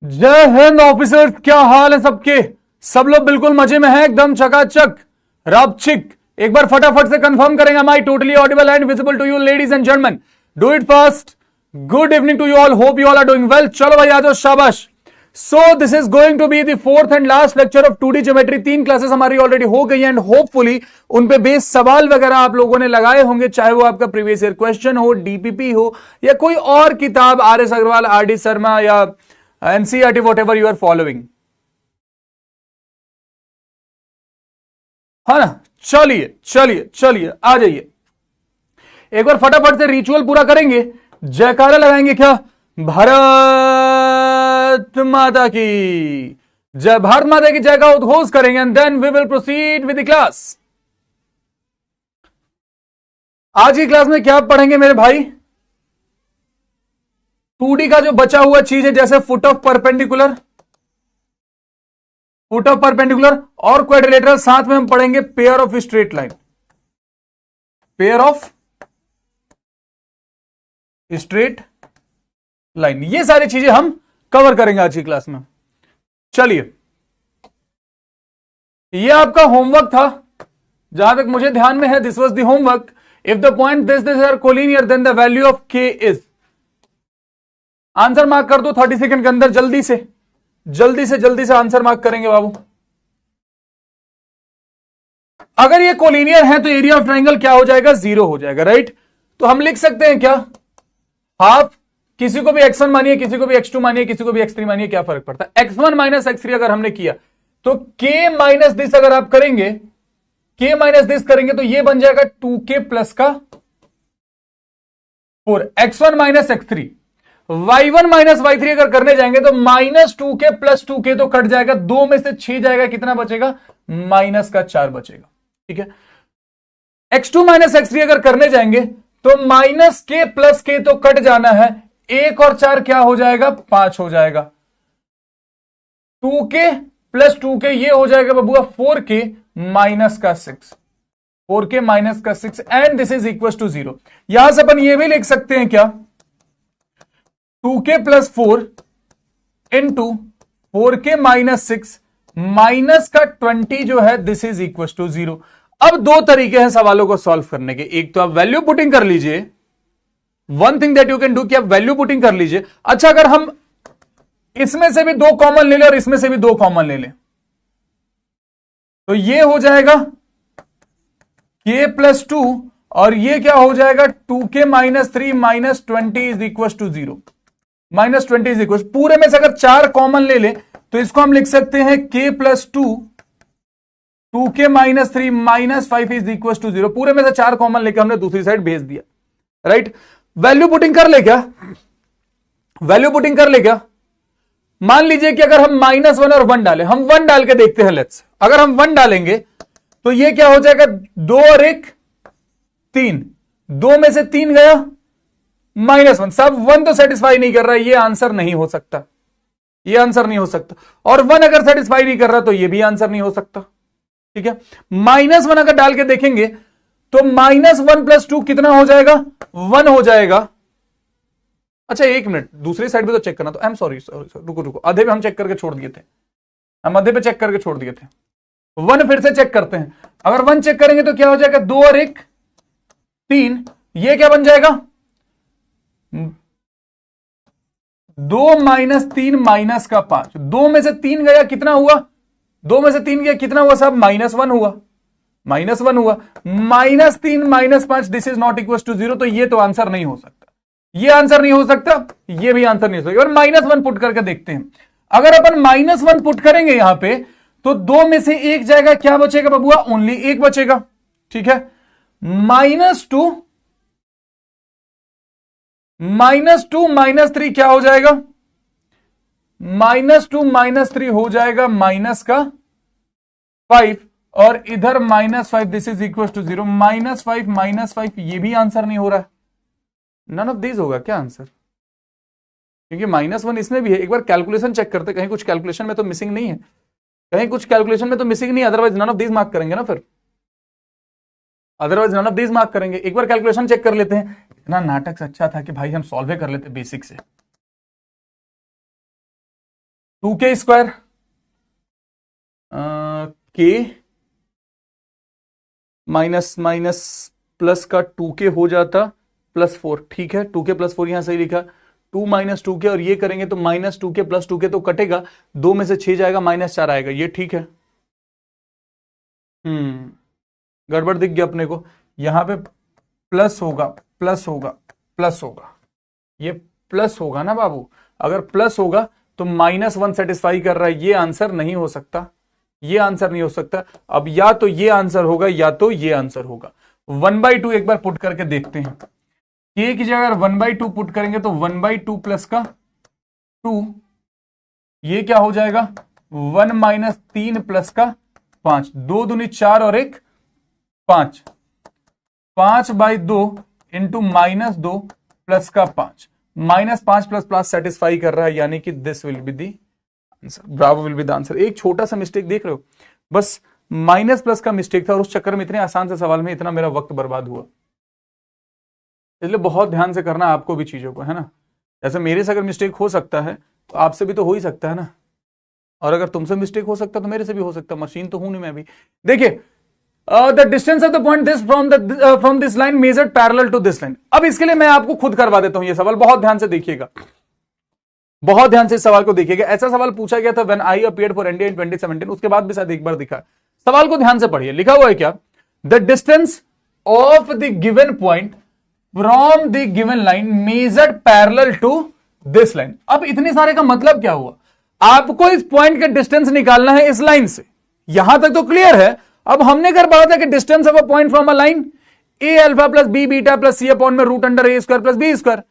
जय हिंद ऑफिसर्स, क्या हाल है सबके। सब लोग बिल्कुल मजे में हैं, एकदम चकाचक रापचिक। एक बार फटाफट से कंफर्म करेंगे, my totally audible and visible to you ladies and gentleman. Do it fast. Good evening to you all, hope you all are doing well. चलो भाई आ जाओ, शाबाश। So this is going to be the fourth and last lecture of 2D geometry. 3 classes हमारी already हो गई and hopefully उन पे बेस सवाल वगैरह आप लोगों ने लगाए होंगे, चाहे वो आपका प्रीवियस ईयर क्वेश्चन हो, डीपीपी हो, या कोई और किताब, RS अग्रवाल, RD शर्मा, या NCERT, whatever you are following। है ना। चलिए चलिए चलिए आ जाइए, एक बार फटाफट से रिचुअल पूरा करेंगे। जयकारा लगाएंगे क्या? भारत माता की जय। भारत माता की जय का उद्घोष करेंगे and then we will proceed with the class. आज की क्लास में क्या पढ़ेंगे मेरे भाई? 2D का जो बचा हुआ चीज है, जैसे foot of perpendicular, foot of perpendicular और क्वाड्रिलेटरल, साथ में हम पढ़ेंगे pair of straight line, pair of straight line. ये सारी चीजें हम कवर करेंगे आज की क्लास में। चलिए, ये आपका होमवर्क था, जहां तक मुझे ध्यान में है। This was the homework. If the point this are collinear then the value of k is. Answer mark कर दो 30 सेकंड के अंदर, जल्दी से जल्दी से जल्दी से आंसर मार्क करेंगे बाबू। अगर ये कोलिनियर है तो एरिया ऑफ ट्राइंगल क्या हो जाएगा? 0 हो जाएगा, राइट। तो हम लिख सकते हैं क्या? हाफ। किसी को भी x1 मानिए, किसी को भी x2 मानिए, किसी को भी x3 मानिए, क्या फर्क पड़ता है। x1 माइनस x3 अगर हमने किया तो k माइनस दिस अगर आप करेंगे, k माइनस दिस करेंगे तो ये बन जाएगा 2k प्लस का 4। x1 minus x3, y1 minus y3 अगर करने जाएंगे तो माइनस 2k प्लस 2k तो कट जाएगा, 2 में से 6 जाएगा, कितना बचेगा? माइनस का 4 बचेगा, ठीक है। x2 माइनस x3 अगर करने जाएंगे तो माइनस k प्लस k तो कट जाना है, 1 और 4 क्या हो जाएगा? 5 हो जाएगा। 2k प्लस 2k ये हो जाएगा बबुआ 4k माइनस का 6, 4k माइनस का 6 and this is equal to 0। यहां से अपन ये भी लिख सकते हैं क्या? 2k plus 4 into 4k minus 6 minus का 20 जो है दिस इज इक्वल टू 0। अब दो तरीके हैं सवालों को सॉल्व करने के। एक तो आप वैल्यू पुटिंग कर लीजिए, one thing that you can do कि आप वैल्यू पुटिंग कर लीजिए। अच्छा, अगर हम इसमें से भी 2 कॉमन ले लें और इसमें से भी 2 कॉमन ले लें तो ये हो जाएगा k प्लस 2 और ये क्या हो जाएगा? 2k minus 3 minus 20 is equal to 0। Minus 20 is equal, पूरे में से अगर 4 कॉमन ले लें तो इसको हम लिख सकते हैं k plus 2 2k minus 3 minus 5 is equal to 0। पूरे में से 4 कॉमन लेकर हमने दूसरी साइड भेज दिया, राइट। वैल्यू पुटिंग कर ले क्या? वैल्यू पुटिंग कर ले क्या? मान लीजिए कि अगर हम -1 और 1 डालें, हम 1 डाल के देखते हैं, लेट्स। अगर हम 1 डालेंगे तो ये क्या हो जाएगा? 2 और 1 3, 2 में से 3 गया, -1। सब 1 तो सेटिस्फाई नहीं कर रहा है, ये आंसर नहीं हो सकता, ये आंसर नहीं हो सकता। और 1 अगर सेटिस्फाई नहीं कर रहा तो ये भी आंसर नहीं हो सकता, ठीक है। -1 अगर डाल के देखेंगे तो -1 प्लस 2 कितना हो जाएगा? 1 हो जाएगा। अच्छा एक मिनट, दूसरी साइड भी तो चेक करना। तो आई एम सॉरी, रुको रुको, आधे पे हम चेक करके छोड़ दिए थे, हम आधे पे चेक करके छोड़ दिए थे। 1 फिर से चेक करते हैं। अगर 1 चेक करेंगे तो क्या हो जाएगा? 2 और 1 3, ये क्या बन जाएगा? 2 माइनस 3 माइनस का 5, 2 में से 3 गया, कितना हुआ? 2 में से 3 गया, कितना हुआ साहब? -1 हुआ, -1 हुआ। -3 minus 5 this is not equal to 0। तो ये तो आंसर नहीं हो सकता, ये आंसर नहीं हो सकता, ये भी आंसर नहीं हो सकता। और -1 पुट करके देखते हैं। अगर अपन -1 पुट करेंगे यहां पे तो 2 में से 1 जाएगा, क्या बचेगा बबुआ? ओनली 1 बचेगा, ठीक है। -2 माइनस 3 क्या हो जाएगा? -2 माइनस 3 हो जाएगा माइनस का 5 और इधर -5 this is equal to 0। -5 minus 5 ये भी आंसर नहीं हो रहा है। नन ऑफ दिस होगा क्या आंसर? क्योंकि -1 इसमें भी है। एक बार कैलकुलेशन चेक करते, कहीं कुछ कैलकुलेशन में तो मिसिंग नहीं है, कहीं कुछ कैलकुलेशन में तो मिसिंग नहीं है, otherwise none of this mark करेंगे ना, फिर otherwise none of this mark करेंगे। एक बार कैलकुलेशन चेक कर लेते हैं। इतना नाटक से अच्छा था कि भाई हम सॉल्व कर लेते बेसिक से। 2k² के माइनस माइनस प्लस का 2k हो जाता +4, ठीक है, 2k +4 यहां सही लिखा, 2 - 2k और ये करेंगे तो -2k + 2k तो कटेगा, 2 में से 6 जाएगा, -4 आएगा, ये ठीक है। गड़बड़ दिख गया अपने को, यहां पे प्लस होगा, प्लस होगा, प्लस होगा, ये प्लस होगा ना बाबू, अगर प्लस होगा तो -1 सेटिस्फाई कर रहा है, ये आंसर नहीं हो सकता, ये आंसर नहीं हो सकता। अब या तो ये आंसर होगा या तो ये आंसर होगा। 1/2 एक बार पुट करके देखते हैं, k की जगह अगर 1/2 पुट करेंगे तो 1/2 प्लस का 2, ये क्या हो जाएगा 1 - 3 प्लस का 5, 2 दूनी 4 और 1 5, 5/2 इंटू -2 प्लस का 5, -5 प्लस प्लस सेटिस्फाई कर रहा है, यानी कि this will be the answer, Bravo will be the answer. एक छोटा सा मिस्टेक देख रहे हो, बस माइनस प्लस का मिस्टेक था और उस चक्कर में इतने आसान से सवाल में इतना मेरा वक्त बर्बाद हुआ, इसलिए बहुत ध्यान से करना आपको भी चीजों को, है ना। जैसे मेरे से अगर मिस्टेक हो सकता है तो आपसे भी तो हो ही सकता है ना, और अगर तुमसे मिस्टेक हो सकता है तो मेरे से भी हो सकता है, मशीन तो हूं नहीं मैं भी। देखिए the distance of the point this from this line measured parallel to this line. अब इसके लिए मैं आपको खुद करवा देता हूं ये सवाल, बहुत ध्यान से देखिएगा, बहुत ध्यान से इस सवाल को देखिएगा। ऐसा सवाल पूछा गया था when I appeared for India in 2017, उसके बाद भी शायद एक बार दिखा। सवाल को ध्यान से पढ़िए, लिखा हुआ है क्या, the distance of the given point from the given line measured parallel to this line. अब इतने सारे का मतलब क्या हुआ, आपको इस पॉइंट का डिस्टेंस निकालना है इस लाइन से, यहां तक तो क्लियर है। अब हमने कर पाया था कि distance of a point from a line a alpha plus b beta plus c upon में √√a² प्लस b²,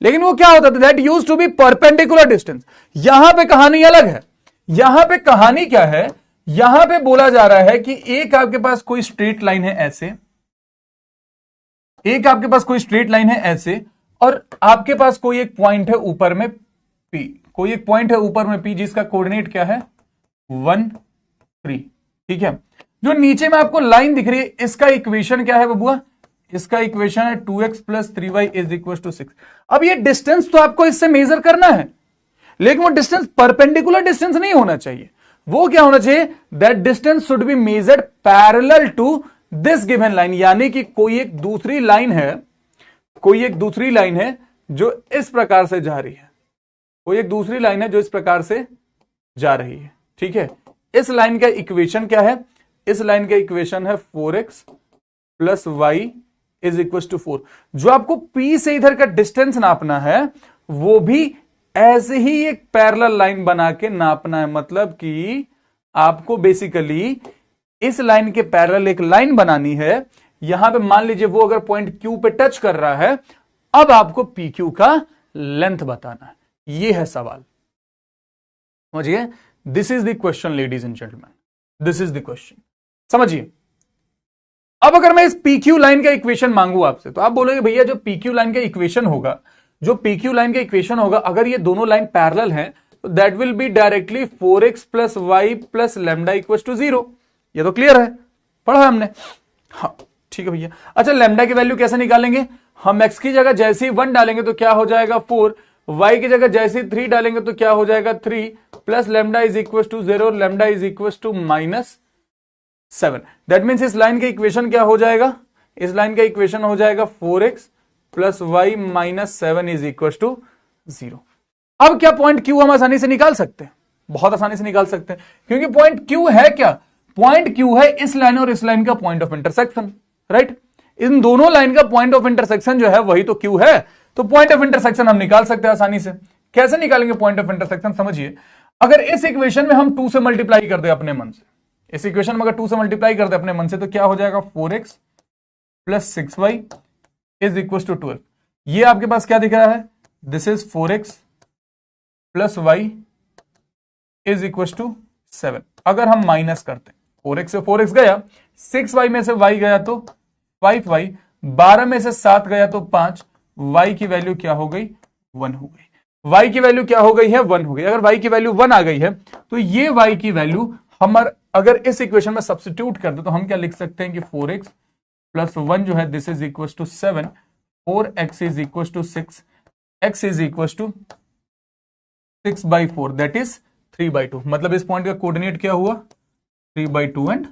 लेकिन वो क्या होता था, that used to be perpendicular distance. यहां पे कहानी अलग है, यहां पे कहानी क्या है, यहां पे बोला जा रहा है कि एक आपके पास कोई स्ट्रेट लाइन है ऐसे, एक आपके पास कोई स्ट्रेट लाइन है ऐसे, और आपके पास कोई एक पॉइंट है ऊपर में P, कोई एक पॉइंट है ऊपर में P जिसका कोऑर्डिनेट क्या है 1 3, ठीक है। जो नीचे में आपको लाइन दिख रही है इसका इक्वेशन क्या है बबुआ, इसका इक्वेशन है 2x + 3y = 6। अब ये डिस्टेंस तो आपको इससे मेजर करना है, लेकिन वो डिस्टेंस परपेंडिकुलर डिस्टेंस नहीं होना चाहिए, वो क्या होना चाहिए, that distance should be measured parallel to this given line, यानी कि कोई एक दूसरी लाइन है, कोई एक दूसरी लाइन है जो इस प्रकार से जा रही है, कोई एक दूसरी लाइन है जो इस प्रकार से जा रही है, ठीक है। इस लाइन का इक्वेशन क्या है, इस लाइन का इक्वेशन है 4x + y = 4। जो आपको P से इधर का डिस्टेंस नापना है वो भी ऐसे ही एक पैरेलल लाइन बना के नापना है, मतलब कि आपको बेसिकली इस लाइन के पैरेलल एक लाइन बनानी है। यहां पे मान लीजिए वो अगर पॉइंट Q पे टच कर रहा है, अब आपको PQ का लेंथ बताना है, ये है सवाल, समझिए। This is the question ladies and gentleman, this is the question, समझिए। अब अगर मैं इस PQ लाइन का इक्वेशन मांगू आपसे तो आप बोलोगे भैया जो PQ लाइन का इक्वेशन होगा, जो PQ लाइन का इक्वेशन होगा, अगर ये दोनों लाइन पैरेलल हैं तो that will be directly 4x + y + λ = 0। ये तो क्लियर है, पढ़ा है हमने, हाँ ठीक है भैया। अच्छा लैम्डा की वैल्यू कैसे निकालेंगे, हम x की जगह जैसे ही 1 डालेंगे तो क्या हो जाएगा 4, y की जगह जैसे ही 3 डालेंगे तो क्या हो जाएगा 3 प्लस λ = 0, λ = -7। दैट मीन्स इस लाइन का इक्वेशन क्या हो जाएगा, इस लाइन का इक्वेशन हो जाएगा 4x + y - 7 = 0। अब क्या पॉइंट Q हम आसानी से निकाल सकते हैं, बहुत आसानी से निकाल सकते हैं, क्योंकि पॉइंट Q है क्या, पॉइंट Q है इस लाइन और इस लाइन का पॉइंट ऑफ इंटरसेक्शन, राइट। इन दोनों लाइन का पॉइंट ऑफ इंटरसेक्शन जो है वही तो Q है, तो पॉइंट ऑफ इंटरसेक्शन हम निकाल सकते हैं आसानी से। कैसे निकालेंगे पॉइंट ऑफ इंटरसेक्शन, समझिए। अगर इस इक्वेशन में हम 2 से मल्टीप्लाई कर दे अपने मन से, इस इक्वेशन में अगर 2 से मल्टीप्लाई कर दे अपने मन से तो क्या हो जाएगा 4x + 6y = 12। ये आपके पास क्या दिख रहा है, दिस इज 4x + y = 7। अगर हम माइनस करते हैं 4x से 4x गया, 6y में से y गया तो 5y, 12 में से 7 गया तो 5, y की वैल्यू क्या हो गई 1 हो गई, y की वैल्यू क्या हो गई है 1 हो गई। अगर y की वैल्यू 1 आ गई है तो ये y की वैल्यू हम अगर इस इक्वेशन में सब्स्टिट्यूट कर दे तो हम क्या लिख सकते हैं कि 4x + 1 जो है this is equal to 7, 4x = 6, x = 6/4 that is 3/2, मतलब इस पॉइंट का कोऑर्डिनेट क्या हुआ 3/2 एंड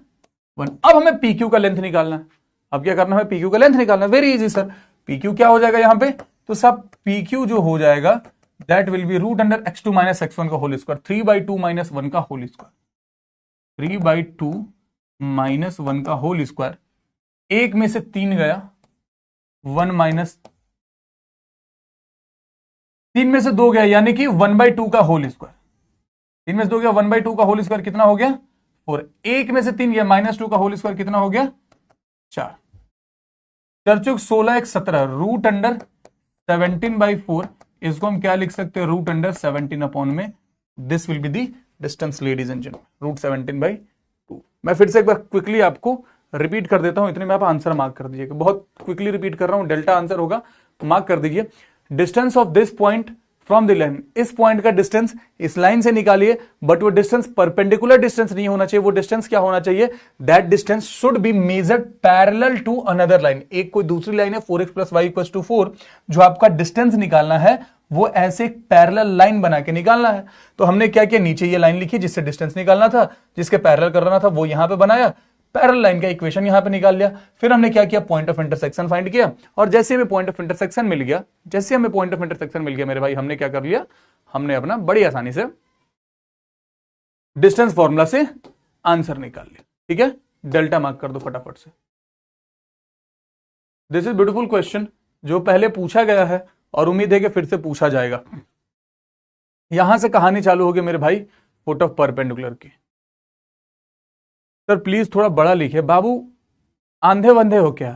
1। अब हमें PQ का लेंथ निकालना है। अब क्या करना है, PQ का लेंथ निकालना है। वेरी इजी सर, PQ क्या हो जाएगा यहां पे, तो सब PQ जो हो जाएगा that will be root under x2 minus x1 का होल स्क्वायर, 3/2 माइनस 1 का होल स्क्वायर, 3/2 माइनस 1 का होल स्क्वायर। एक में से 3 गया, 1 माइनस 3 में से 2 गया, यानी कि 1/2 का होल स्क्वायर। 3 में से 2 गया, 1/2 का होल स्क्वायर कितना हो गया 4। एक में से 3 गया, -2 का होल स्क्वायर कितना हो गया 4। 4 16 1 17, रूट अंडर 17/4। इसको हम क्या लिख सकते हैं, रूट अंडर 17 अपॉन में this will be the distance ladies and gentleman, root 17/2। मैं फिर से एक बार क्विकली आपको रिपीट कर देता हूं, इतने में आप आंसर मार्क कर दीजिएगा। बहुत क्विकली रिपीट कर रहा हूं, डेल्टा आंसर होगा, मार्क कर दीजिए। Distance of this point from the line, इस पॉइंट का डिस्टेंस इस लाइन से निकालिए, बट वो डिस्टेंस परपेंडिकुलर डिस्टेंस नहीं होना चाहिए। वो डिस्टेंस क्या होना चाहिए, that distance should be measured parallel to another line. एक कोई दूसरी लाइन है 4x + y = 4, जो आपका डिस्टेंस निकालना है वो ऐसे पैरेलल लाइन बना के निकालना है। तो हमने क्या किया, नीचे ये लाइन लिखी जिससे डिस्टेंस निकालना था, जिसके पैरेलल करना था वो यहां पे बनाया, पैरेलल लाइन का इक्वेशन यहां पे निकाल लिया। फिर हमने क्या किया, पॉइंट ऑफ इंटरसेक्शन फाइंड किया, और जैसे हमें पॉइंट ऑफ इंटरसेक्शन मिल गया, जैसे हमें पॉइंट ऑफ इंटरसेक्शन मिल गया मेरे भाई, हमने क्या कर लिया, हमने अपना बड़ी आसानी से डिस्टेंस फॉर्मूला से आंसर निकाल लिया। ठीक है, डेल्टा मार्क कर दो फटाफट से। दिस इज ब्यूटीफुल क्वेश्चन जो पहले पूछा गया है और उम्मीद है कि फिर से पूछा जाएगा। यहां से कहानी चालू होगी मेरे भाई फुट ऑफ परपेंडिकुलर की। सर प्लीज थोड़ा बड़ा लिखिए, बाबू आंधे वंधे हो क्या?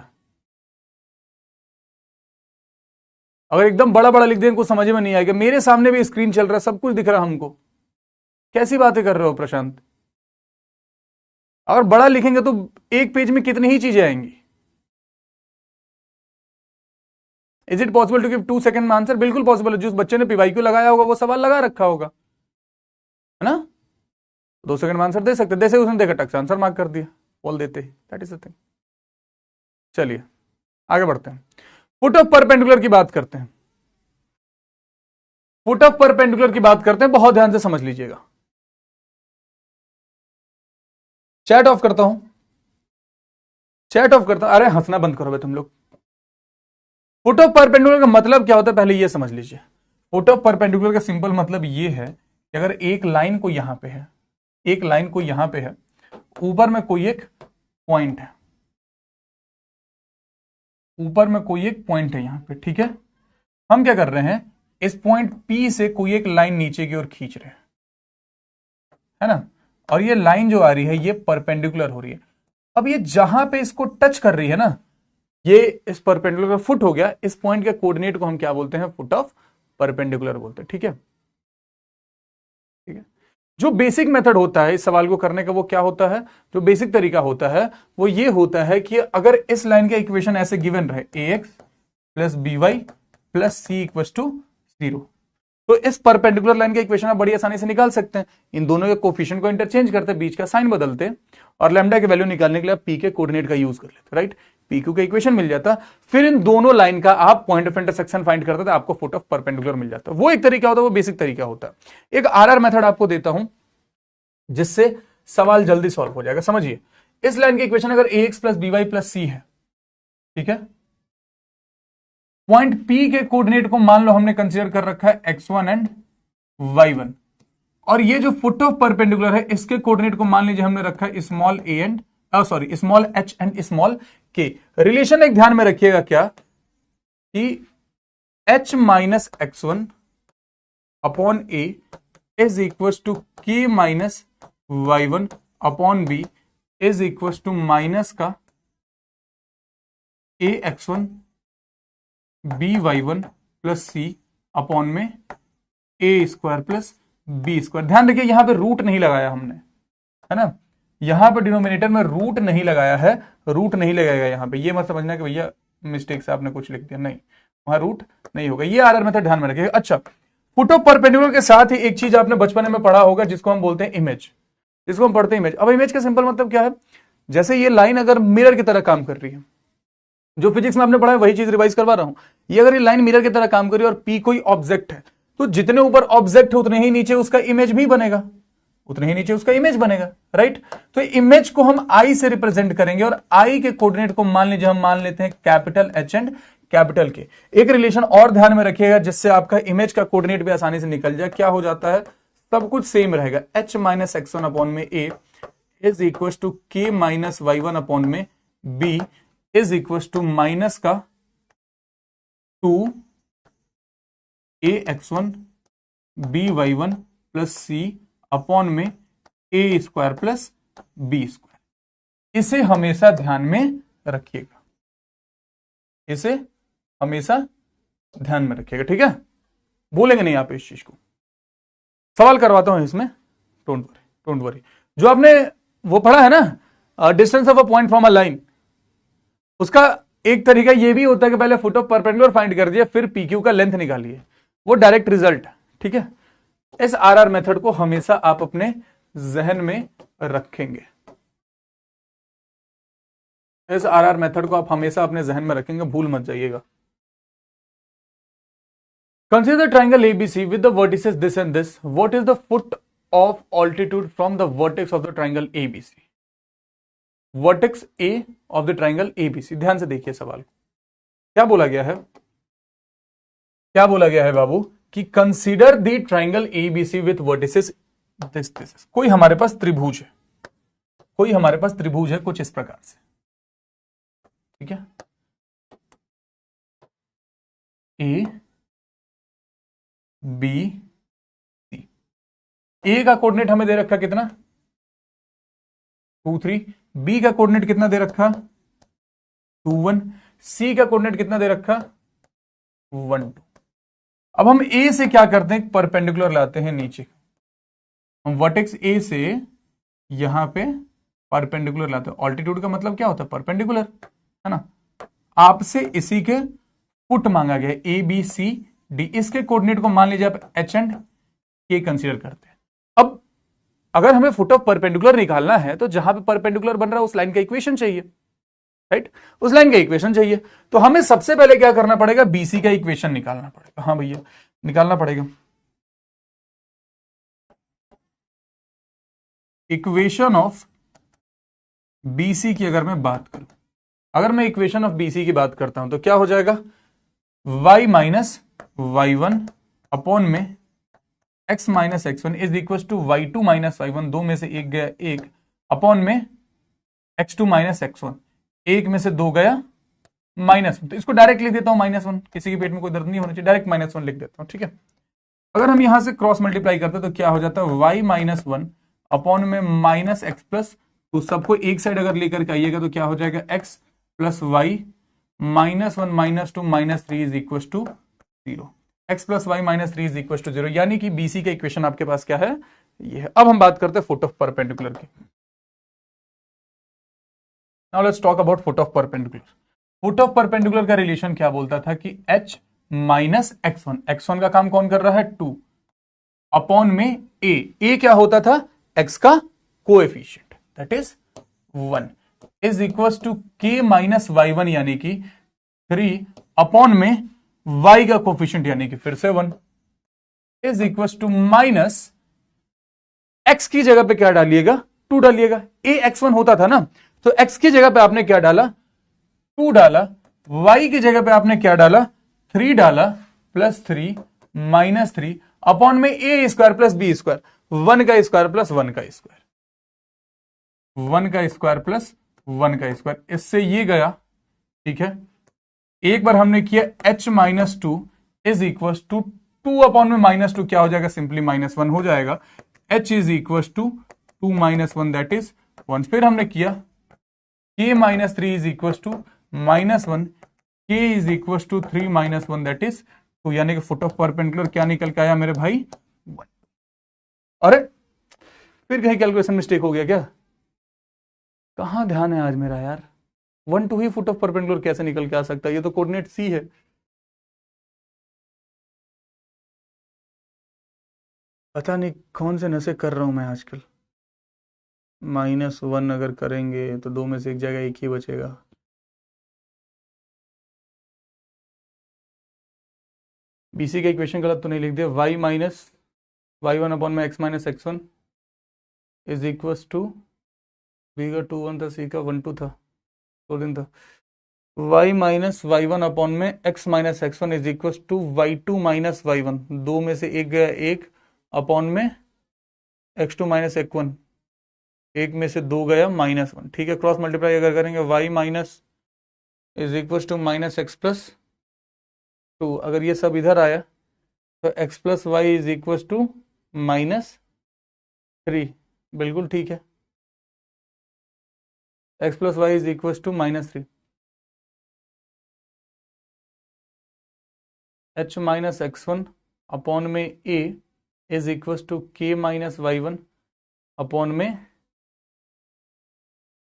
अगर एकदम बड़ा बड़ा लिख दें कुछ समझ में नहीं आएगा। मेरे सामने भी स्क्रीन चल रहा है, सब कुछ दिख रहा है हमको, कैसी बातें कर रहे हो प्रशांत? अगर बड़ा लिखेंगे तो एक पेज में कितनी ही चीजें आएंगी। Is it possible to give 2 second में आंसर? बिल्कुल पॉसिबल है। जिस बच्चे ने PYQ लगाया होगा वो सवाल लगा रखा होगा, है ना, 2 सेकंड में आंसर दे सकते। जैसे उसने देखा टक से आंसर मार्क कर दिया, बोल देते ही, दैट इज द थिंग। चलिए आगे बढ़ते हैं, फुट ऑफ परपेंडिकुलर की बात करते हैं। फुट ऑफ परपेंडिकुलर की बात करते हैं, बहुत ध्यान से समझ लीजिएगा। चैट ऑफ करता हूं, चैट ऑफ करता हूं। अरे हंसना बंद करो भाई तुम लोग। फुट ऑफ परपेंडिकुलर का मतलब क्या होता है पहले ये समझ लीजिए। फुट ऑफ परपेंडिकुलर का सिंपल मतलब ये है कि अगर एक लाइन को यहां पे है, एक लाइन को यहां पे है, ऊपर में कोई एक पॉइंट है, ऊपर में कोई एक पॉइंट है यहां पे, ठीक है। हम क्या कर रहे हैं, इस पॉइंट P से कोई एक लाइन नीचे की ओर खींच रहे हैं, है ना, और ये लाइन जो आ रही है ये परपेंडिकुलर हो रही है। अब ये जहां पे इसको टच कर रही है ना, ये इस परपेंडिकुलर का फुट हो गया। इस पॉइंट के कोऑर्डिनेट को हम क्या बोलते हैं, फुट ऑफ परपेंडिकुलर बोलते हैं। ठीक है, ठीक है। जो बेसिक मेथड होता है इस सवाल को करने का वो क्या होता है, जो बेसिक तरीका होता है वो ये होता है कि अगर इस लाइन का इक्वेशन ऐसे गिवन रहे ax + by + c = 0, तो इस परपेंडिकुलर लाइन का इक्वेशन आप बड़ी आसानी से निकाल सकते हैं। इन दोनों के कोफिशिएंट को इंटरचेंज करते, बीच का साइन बदलते, और लैम्डा की वैल्यू निकालने के लिए आप पी के कोऑर्डिनेट का यूज कर लेते, राइट। PQ का इक्वेशन मिल जाता, फिर इन दोनों लाइन का आप पॉइंट ऑफ इंटरसेक्शन फाइंड करते थे, आपको फुट ऑफ परपेंडिकुलर मिल जाता। वो एक तरीका होता है, वो बेसिक तरीका होता है। एक RR मेथड आपको देता हूं जिससे सवाल जल्दी सॉल्व हो जाएगा। समझिए, इस लाइन की इक्वेशन अगर ax + by + c है, ठीक है, पॉइंट P के कोऑर्डिनेट को मान लो हमने कंसीडर कर रखा है x1 एंड y1, और ये जो फुट ऑफ परपेंडिकुलर है इसके कोऑर्डिनेट को मान लीजिए हमने रखा है small h and small k। Relation एक ध्यान में रखिएगा क्या, कि h - x1 upon a is equal to k - y1 upon b is equal to minus का ax1 by1 + c अपॉन में a² + b²। ध्यान रखिए यहां पे रूट नहीं लगाया हमने, है ना, यहां पे डिनोमिनेटर में रूट नहीं लगाया है, रूट नहीं लगाएगा यहां पे। ये मत समझना कि भैया मिस्टेक से आपने कुछ लिख दिया, नहीं, वहां रूट नहीं होगा। ये RR मेथड ध्यान में रखिएगा। अच्छा, फुट ऑफ परपेंडिकुलर के साथ ही एक चीज आपने बचपन में पढ़ा होगा जिसको हम बोलते हैं इमेज, जिसको हम पढ़ते हैं इमेज। अब इमेज का सिंपल मतलब क्या है, जैसे ये लाइन अगर मिरर की तरह काम कर रही है, जो फिजिक्स में आपने पढ़ा है वही चीज रिवाइज करवा रहा हूं। ये अगर ये लाइन मिरर की तरह काम कर रही है और P कोई ऑब्जेक्ट है, तो जितने ऊपर ऑब्जेक्ट है उतने ही नीचे उसका इमेज भी बनेगा, उतने ही नीचे उसका इमेज बनेगा, राइट। तो इमेज को हम आई से रिप्रेजेंट करेंगे और आई के कोऑर्डिनेट को मान लीजिए हम मान लेते हैं कैपिटल एच एंड कैपिटल के। एक रिलेशन और ध्यान में रखिएगा जिससे आपका इमेज का कोऑर्डिनेट भी आसानी से निकल जाए। क्या हो जाता है, सब कुछ सेम रहेगा। h minus x one upon में a is equal to k minus y one upon में b is equal to minus का 2 a x1 b y1 plus c upon में a square plus b square. इसे हमेशा ध्यान में रखिएगा, इसे हमेशा ध्यान में रखिएगा, ठीक है। बोलेंगे नहीं आप इस चीज को। सवाल करवाता हूं इसमें, डोंट वरी। जो आपने वो पढ़ा है ना, distance of a point from a line, उसका एक तरीका ये भी होता है कि पहले फुट ऑफ परपेंडिकुलर फाइंड कर दिया, फिर पीक्यू का लेंथ निकालिए, वो डायरेक्ट रिजल्ट है, ठीक है। इस आरआर मेथड को हमेशा आप अपने जहन में रखेंगे, इस आरआर मेथड को आप हमेशा अपने जहन में रखेंगे, भूल मत जाइएगा। Consider the triangle ABC with the vertices this and this. What is the foot of altitude from the vertex of the triangle ABC? Vertex A of the triangle ABC. ध्यान से देखिए सवाल को। क्या बोला गया है, क्या बोला गया है बाबू कि consider the triangle ABC with vertices this. कोई हमारे पास त्रिभुज है, कोई हमारे पास त्रिभुज है कुछ इस प्रकार से, ठीक है। A बी सी, ए का कोऑर्डिनेट हमें दे रखा कितना 2 3, बी का कोऑर्डिनेट कितना दे रखा 2 1, सी का कोऑर्डिनेट कितना दे रखा 1 2। अब हम ए से क्या करते हैं, परपेंडिकुलर लाते हैं नीचे, हम वर्टेक्स ए से यहां पे परपेंडिकुलर लाते हैं। ऑल्टीट्यूड का मतलब क्या होता है, परपेंडिकुलर, है ना। आपसे इसी के फुट मांगा गया, ए बी सी डी, इसके कोऑर्डिनेट को मान लीजिए आप एच एंड के कंसीडर करते हैं। अब अगर हमें फुट ऑफ परपेंडिकुलर निकालना है तो जहां पे परपेंडिकुलर बन रहा है उस लाइन का इक्वेशन चाहिए, राइट, उस लाइन का इक्वेशन चाहिए। तो हमें सबसे पहले क्या करना पड़ेगा, बीसी का इक्वेशन निकालना पड़ेगा। हाँ भैया निकालना पड़ेगा। इक्वेशन ऑफ बीसी की अगर मैं बात करूं, अगर मैं इक्वेशन ऑफ बीसी की बात करता हूं तो क्या हो जाएगा, y माइनस y1 अपॉन में x minus x1 is equal to y2 minus y1, दो में से एक गया एक, अपॉन में x2 माइनस x1, एक में से दो गया -1। तो इसको डायरेक्ट लिख देता हूं -1, किसी के पेट में कोई दर्द नहीं होना चाहिए, डायरेक्ट -1 लिख देता हूं, ठीक है। अगर हम यहां से क्रॉस मल्टीप्लाई करते हैं तो क्या हो जाता है, y माइनस 1 अपॉन में माइनस एक्स प्लस, तो सबको एक साइड अगर लेकर के आइएगा तो क्या हो जाएगा, x plus y -1 -2 -3 is equal to 0, x plus y -3 is equal to 0, यानी कि बीसी का इक्वेशन आपके पास क्या है, ये है। अब हम बात करते हैं फुट ऑफ परपेंडिकुलर की। Now let's talk about foot of perpendicular. Foot of perpendicular का रिलेशन क्या बोलता था कि h माइनस x1, x1 का काम कौन कर रहा है 2, अपॉन में a क्या होता था, x का coefficient that is 1 is equal to k minus y1 यानी कि 3 अपॉन में y का कोफिशिएंट यानी कि फिर से 1 is equal to minus x की जगह पे क्या डालिएगा 2 डालिएगा। a x1 होता था ना, तो x की जगह पे आपने क्या डाला 2 डाला, y की जगह पे आपने क्या डाला 3 डाला, प्लस 3 माइनस 3 अपॉन में a square plus b square, 1 का स्क्वायर प्लस 1 का स्क्वायर, 1 का स्क्वायर प्लस 1 का स्क्वायर, इससे ये गया, ठीक है। एक बार हमने किया h minus 2 is equal to 2 upon में -2 क्या हो जाएगा, सिंपली -1 हो जाएगा। h is equal to 2 minus 1 that is 1। फिर हमने किया k minus 3 is equal to -1, k is equal to 3 minus 1 that is 2, यानी कि फुट ऑफ परपेंडिकुलर क्या निकल के आया मेरे भाई 1। अरे फिर कहीं कैलकुलेशन मिस्टेक हो गया क्या, कहां ध्यान है आज मेरा यार, 1 2 ही फुट ऑफ परपेंडिकुलर कैसे निकल के आ सकता है, ये तो कोऑर्डिनेट सी है। पता नहीं कौन से नशे कर रहा हूं मैं आजकल। -1 अगर करेंगे तो 2 में से एक जगह 1 ही बचेगा। बीसी का इक्वेशन गलत तो नहीं लिख दिया, y माइनस y1 अपॉन में x minus x1 is equal to b का 2 1 था, c का 1 2 था, 2 दिन था, y माइनस y1 अपॉन में x minus x1 is equal to y2 minus y1, दो में से एक गया एक, अपॉन में x2 माइनस x1, एक में से दो गया -1, ठीक है। क्रॉस मल्टीप्लाई अगर करेंगे y minus is equal to minus x plus 2, अगर ये सब इधर आया तो x plus y is equal to -3, बिल्कुल ठीक है, x plus y is equal to -3, h minus x1 upon में a is equal to k minus y1 upon में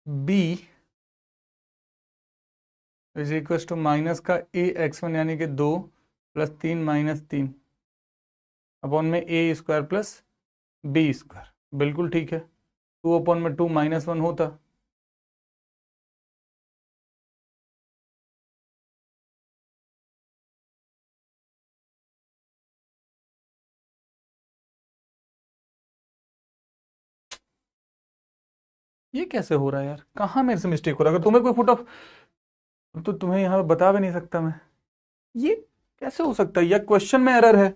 b is equal to minus का a x1 यानी कि 2 plus 3 minus 3 upon में a square plus b square, बिल्कुल ठीक है। 2 upon में 2 -1 होता, ये कैसे हो रहा है यार, कहाँ मेरे से मिस्टेक हो रहा है? अगर तुम्हें कोई फुट ऑफ तो तुम्हें यहाँ पे बता भी नहीं सकता मैं, ये कैसे हो सकता है, या क्वेश्चन में एरर है।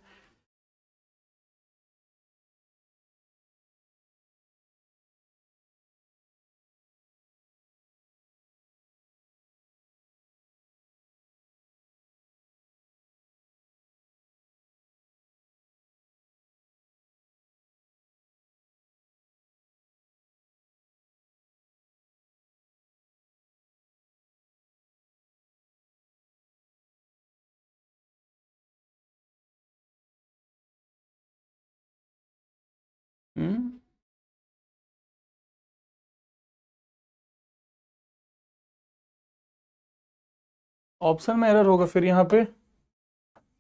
ऑप्शन में एरर होगा, फिर यहाँ पे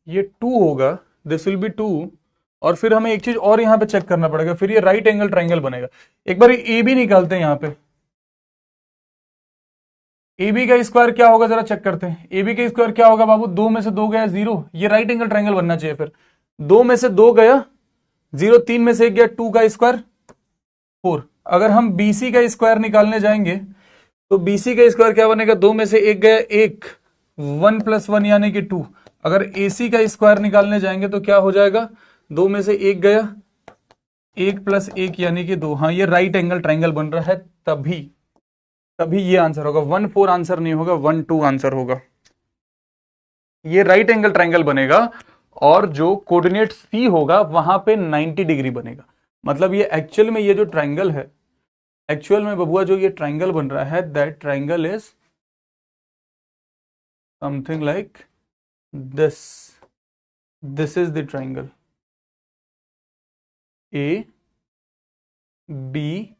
ये 2 होगा, दिस विल बी 2, और फिर हमें एक चीज और यहाँ पे चेक करना पड़ेगा, फिर ये राइट एंगल ट्राइंगल बनेगा। एक बार ए बी निकालते हैं, यहाँ पे ए बी का स्क्वायर क्या होगा जरा चेक करते हैं। ए बी का स्क्वायर क्या होगा बाबू, 2 में से 2 गया 0, ये राइट एंगल ट्राइंगल बनना चाहिए। फिर 2 में से 2 गया 0, 3 में से 1 गया 2 का स्क्वायर 4। अगर हम बीसी का स्क्वायर निकालने जाएंगे तो बीसी का स्क्वायर क्या बनेगा, 2 में से 1 गया 1, 1 प्लस 1 यानी कि 2। अगर एसी का स्क्वायर निकालने जाएंगे तो क्या हो जाएगा, 2 में से 1 गया 1 प्लस 1 यानी कि 2। हाँ, ये राइट एंगल ट्राइंगल बन रहा है, तभी तभी ये आंसर होगा। 1 4 आंसर नहीं होगा, 1 2 आंसर होगा। ये राइट एंगल ट्राइंगल बनेगा और जो कोऑर्डिनेट सी होगा वहां पे 90 डिग्री बनेगा। मतलब ये एक्चुअल में ये जो ट्राइंगल है, एक्चुअल में बबुआ जो ये ट्राइंगल बन रहा है, that triangle is something like this. This is the triangle A B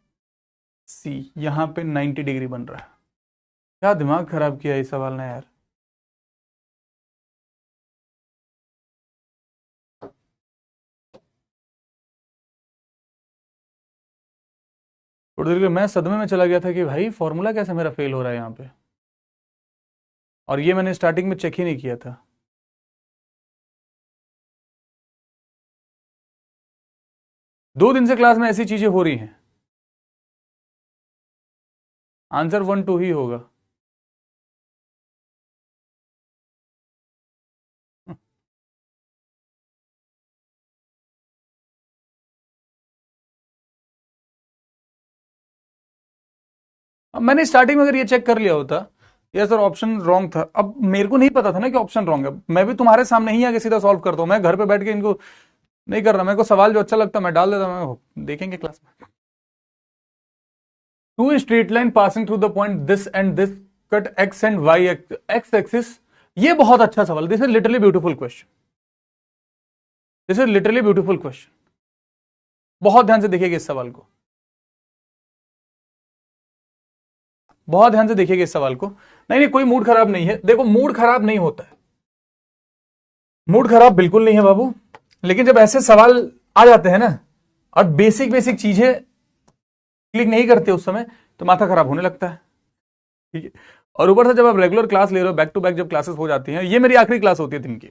C, यहां पे 90 डिग्री बन रहा है। क्या दिमाग खराब किया इस सवाल ने यार। थोड़ी देर के लिए मैं सदमे में चला गया था कि भाई फॉर्मूला कैसे मेरा फेल हो रहा है यहां पे, और ये मैंने स्टार्टिंग में चेक ही नहीं किया था। दो दिन से क्लास में ऐसी चीजें हो रही हैं। आंसर 1 2 ही होगा। अब मैंने स्टार्टिंग में अगर ये चेक कर लिया होता, ये सर ऑप्शन रॉन्ग था, अब मेरे को नहीं पता था ना कि ऑप्शन रॉन्ग है, मैं भी तुम्हारे सामने ही आके सीधा सॉल्व करता हूं। मैं घर पे बैठ के इनको नहीं कर रहा, मेरे को सवाल जो अच्छा लगता मैं डाल देता, मैं देखेंगे क्लास में। Two straight line passing through the point this and this cut x and y x axis. ये बहुत अच्छा सवाल, this is literally beautiful question, this is literally beautiful question. बहुत ध्यान से देखिएगा इस सवाल को, बहुत ध्यान से देखिएगा इस सवाल को। नहीं नहीं, कोई मूड खराब नहीं है, देखो मूड खराब नहीं होता है, मूड खराब बिल्कुल नहीं है बाबू, लेकिन जब ऐसे सवाल आ जाते हैं ना और बेसिक बेसिक चीजें क्लिक नहीं करते उस समय, तो माथा खराब होने लगता है, ठीक है। और ऊपर से जब आप रेगुलर क्लास ले रहे हो, बैक टू बैक जब क्लासेस हो जाती हैं, ये मेरी आखिरी क्लास होती है दिन की,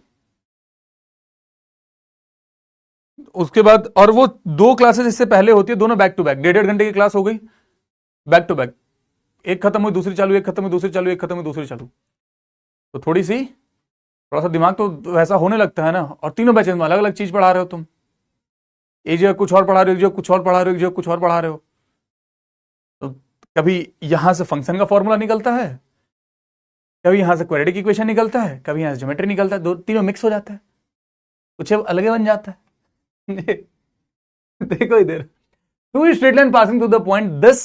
उसके बाद, और वो 2 क्लासेस इससे पहले होती है, दोनों बैक टू बैक, 1.5 घंटे की क्लास हो गई बैक टू बैक, एक खत्म हुई दूसरी चालू, एक खत्म हुई दूसरी चालू, एक खत्म हुई दूसरी चालू। तो थोड़ा सा दिमाग तो वैसा होने लगता है ना। और तीनों बैचेस में अलग अलग चीज पढ़ा रहे हो तुम, एक जगह कुछ और पढ़ा रहे हो, एक जगह कुछ और पढ़ा रहे हो, एक जगह कुछ और पढ़ा रहे हो। तो कभी यहां से फंक्शन का फॉर्मूला निकलता है, कभी यहां से क्वाड्रेटिक इक्वेशन निकलता है, कभी यहां से ज्योमेट्री निकलता है, तीनों मिक्स हो जाता है, कुछ अलग बन जाता है। देखो इधर, two straight line passing to the point this.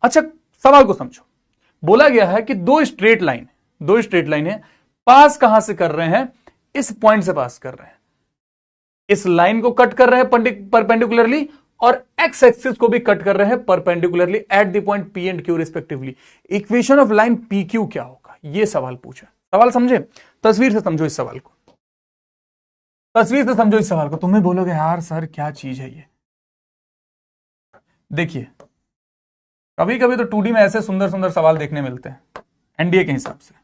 अच्छा सवाल को समझो, बोला गया है कि दो स्ट्रेट लाइन है, पास कहां से कर रहे हैं, इस पॉइंट से पास कर रहे हैं, इस लाइन को कट कर रहे हैं परपेंडिकुलरली, और एक्स एक्सिस को भी कट कर रहे हैं perpendicularly at the point P and Q respectively. Equation of line P Q क्या होगा, यह सवाल पूछा। सवाल समझे, तस्वीर से समझो इस सवाल को, तस्वीर से समझो इस सवाल को। तुम्हें बोलोगे यार सर क्या चीज है ये। देखिए कभी कभी तो 2D में ऐसे सुंदर सुंदर सवाल देखने मिलते हैं एनडीए के हिसाब से।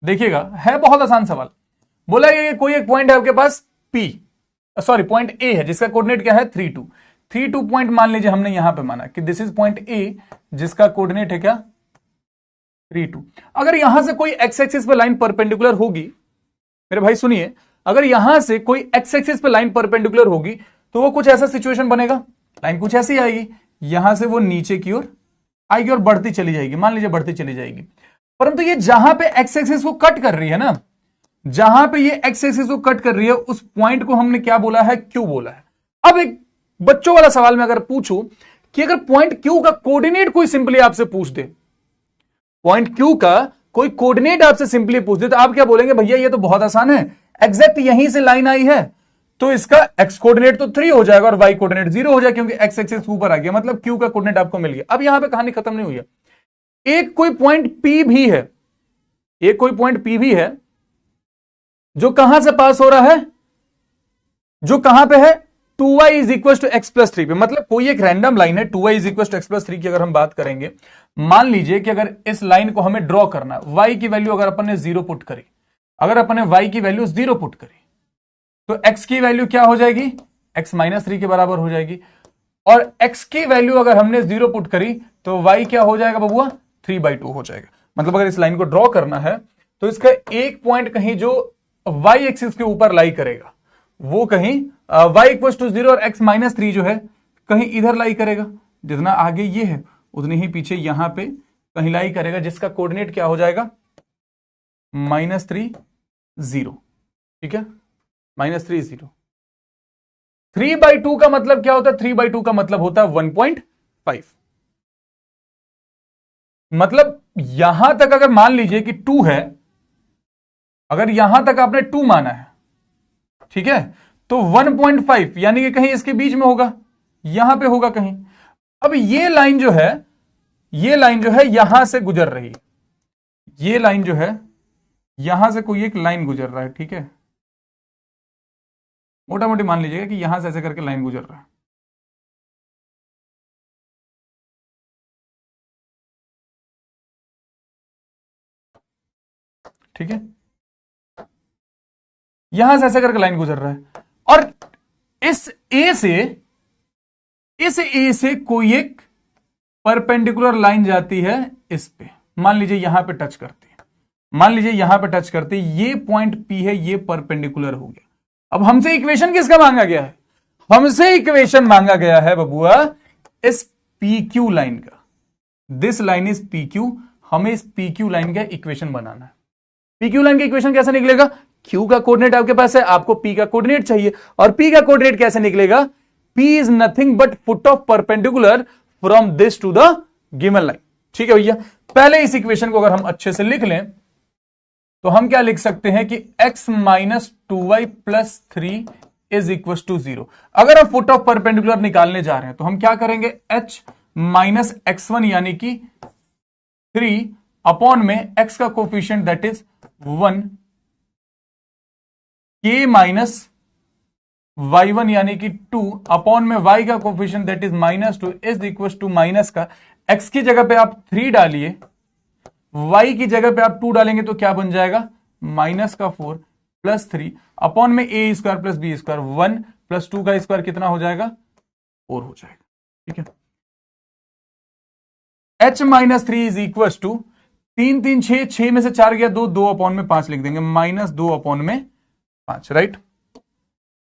देखिएगा है बहुत आसान सवाल। बोला कि कोई एक पॉइंट है आपके पास पॉइंट ए है जिसका कोऑर्डिनेट क्या है 3 2 पॉइंट मान लीजिए, हमने यहां पे माना कि दिस इज पॉइंट ए जिसका कोऑर्डिनेट है क्या 3 2। अगर यहां से कोई एक्स एक्सिस पे लाइन परपेंडिकुलर होगी, मेरे भाई सुनिए, अगर यहां से कोई एक्स एक्सिस पे लाइन परपेंडिकुलर होगी तो वो कुछ ऐसा सिचुएशन बनेगा, लाइन कुछ ऐसी आएगी, यहां से वो नीचे की ओर आएगी और बढ़ती चली जाएगी, मान लीजिए बढ़ती चली जाएगी। परंतु ये जहां पे एक्स एक्सिस को कट कर रही है ना, जहां पे ये एक्स एक्सिस को कट कर रही है, उस पॉइंट को हमने क्या बोला है, क्यू बोला है। अब एक बच्चों वाला सवाल में अगर पूछूं कि अगर पॉइंट क्यू का कोऑर्डिनेट कोई सिंपली आपसे पूछ दे, पॉइंट क्यू का कोई कोऑर्डिनेट आपसे सिंपली पूछ दे, तो आप क्या बोलेंगे, भैया ये तो बहुत आसान है, एग्जैक्ट यहीं से लाइन आई है तो इसका एक्स कोऑर्डिनेट तो 3 हो जाएगा और वाई कोऑर्डिनेट 0 हो जाएगा, क्योंकि एक्स एक्सिस ऊपर आ गया, मतलब क्यू का कोऑर्डिनेट आपको मिल गया। अब यहां पे कहानी खत्म नहीं हुई है, एक कोई पॉइंट पी भी है, एक कोई पॉइंट पी भी है जो कहां से पास हो रहा है, जो कहां पे है 2y is equal to x plus 3 पे, मतलब कोई एक रैंडम लाइन है 2y is equal to x plus 3 की अगर हम बात करेंगे, मान लीजिए कि अगर इस लाइन को हमें ड्रॉ करना है, y की वैल्यू अगर अपन ने 0 पुट करी, अगर अपन ने y की वैल्यू 0 पुट करी तो x की वैल्यू क्या हो जाएगी, x माइनस 3 के बराबर हो जाएगी, और x की वैल्यू अगर हमने 0 पुट करी तो y क्या हो जाएगा बबुआ 3/2 हो जाएगा। मतलब अगर इस लाइन को ड्रॉ करना है तो इसका एक पॉइंट कहीं जो y एक्सिस के ऊपर लाई करेगा वो कहीं y इक्वल टू 0 और x माइनस 3 जो है कहीं इधर लाई करेगा, जितना आगे ये है उतनी ही पीछे यहां पे कहीं लाई करेगा, जिसका कोऑर्डिनेट क्या हो जाएगा -3 0। ठीक है, -3 0। 3/2 का मतलब क्या होता है, 3/2 का मतलब होता है 1.5। मतलब यहां तक अगर मान लीजिए कि 2 है, अगर यहां तक आपने 2 माना है, ठीक है, तो 1.5 यानी कि कहीं इसके बीच में होगा, यहां पे होगा कहीं। अब ये लाइन जो है, ये लाइन जो है यहां से गुजर रही है, ये लाइन जो है यहां से कोई एक लाइन गुजर रहा है, ठीक है, मोटा मोटी मान लीजिएगा कि यहां से ऐसे करके लाइन गुजर रहा है। ठीक है, यहां से ऐसे करके लाइन गुजर रहा है, और इस ए से कोई एक परपेंडिकुलर लाइन जाती है इस पे, मान लीजिए यहां पे टच करती है, मान लीजिए यहां पे टच करती है, ये पॉइंट पी है, ये परपेंडिकुलर हो गया। अब हमसे इक्वेशन किसका मांगा गया है, हमसे इक्वेशन मांगा गया है बबुआ इस पी क्यू लाइन का, this line is P Q, हमें इस पी क्यू लाइन का इक्वेशन बनाना है। पी क्यू लाइन का इक्वेशन कैसे निकलेगा, क्यू का कोऑर्डिनेट आपके पास है, आपको पी का कोऑर्डिनेट चाहिए, और पी का कोऑर्डिनेट कैसे निकलेगा, P is nothing but foot of perpendicular from this to the given line. ठीक है भैया, पहले इस इक्वेशन को अगर हम अच्छे से लिख लें तो हम क्या लिख सकते हैं कि x minus 2y plus 3 is equal to 0। अगर हम फुट ऑफ परपेंडिकुलर निकालने जा रहे हैं तो हम क्या करेंगे, h माइनस x1 यानी कि 3 अपॉन में x का coefficient that is 1, k minus y1 यानी कि 2 अपॉन में y का coefficient that is -2 is equal to minus का, x की जगह पे आप 3 डालिए, y की जगह पे आप 2 डालेंगे तो क्या बन जाएगा -4 प्लस 3 अपॉन में a square plus b square 1 plus 2 का स्क्वायर कितना हो जाएगा 4 हो जाएगा। ठीक है, h minus 3 is equal to 3 3 6, 6 में से 4 गया 2, 2 अपॉन में 5 लिख देंगे, माइनस 2 अपॉन में 5, राइट।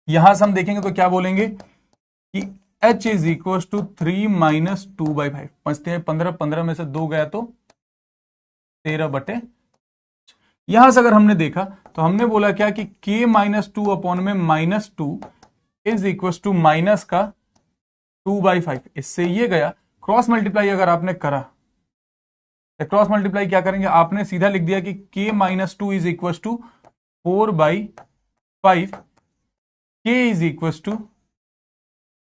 यहां से हम देखेंगे तो क्या बोलेंगे कि h is equal to 3 minus 2/5, 15, 15 में से 2 गया तो 13/, यहां से अगर हमने देखा तो हमने बोला क्या कि k माइनस 2 अपॉन में minus 2 is equal to minus का 2/5, इससे ये गया। क्रॉस मल्टीप्लाई अगर आपने करा, क्रॉस मल्टीप्लाई क्या करेंगे, आपने सीधा लिख दिया कि k minus 2 is equal to 4/5, k is equal to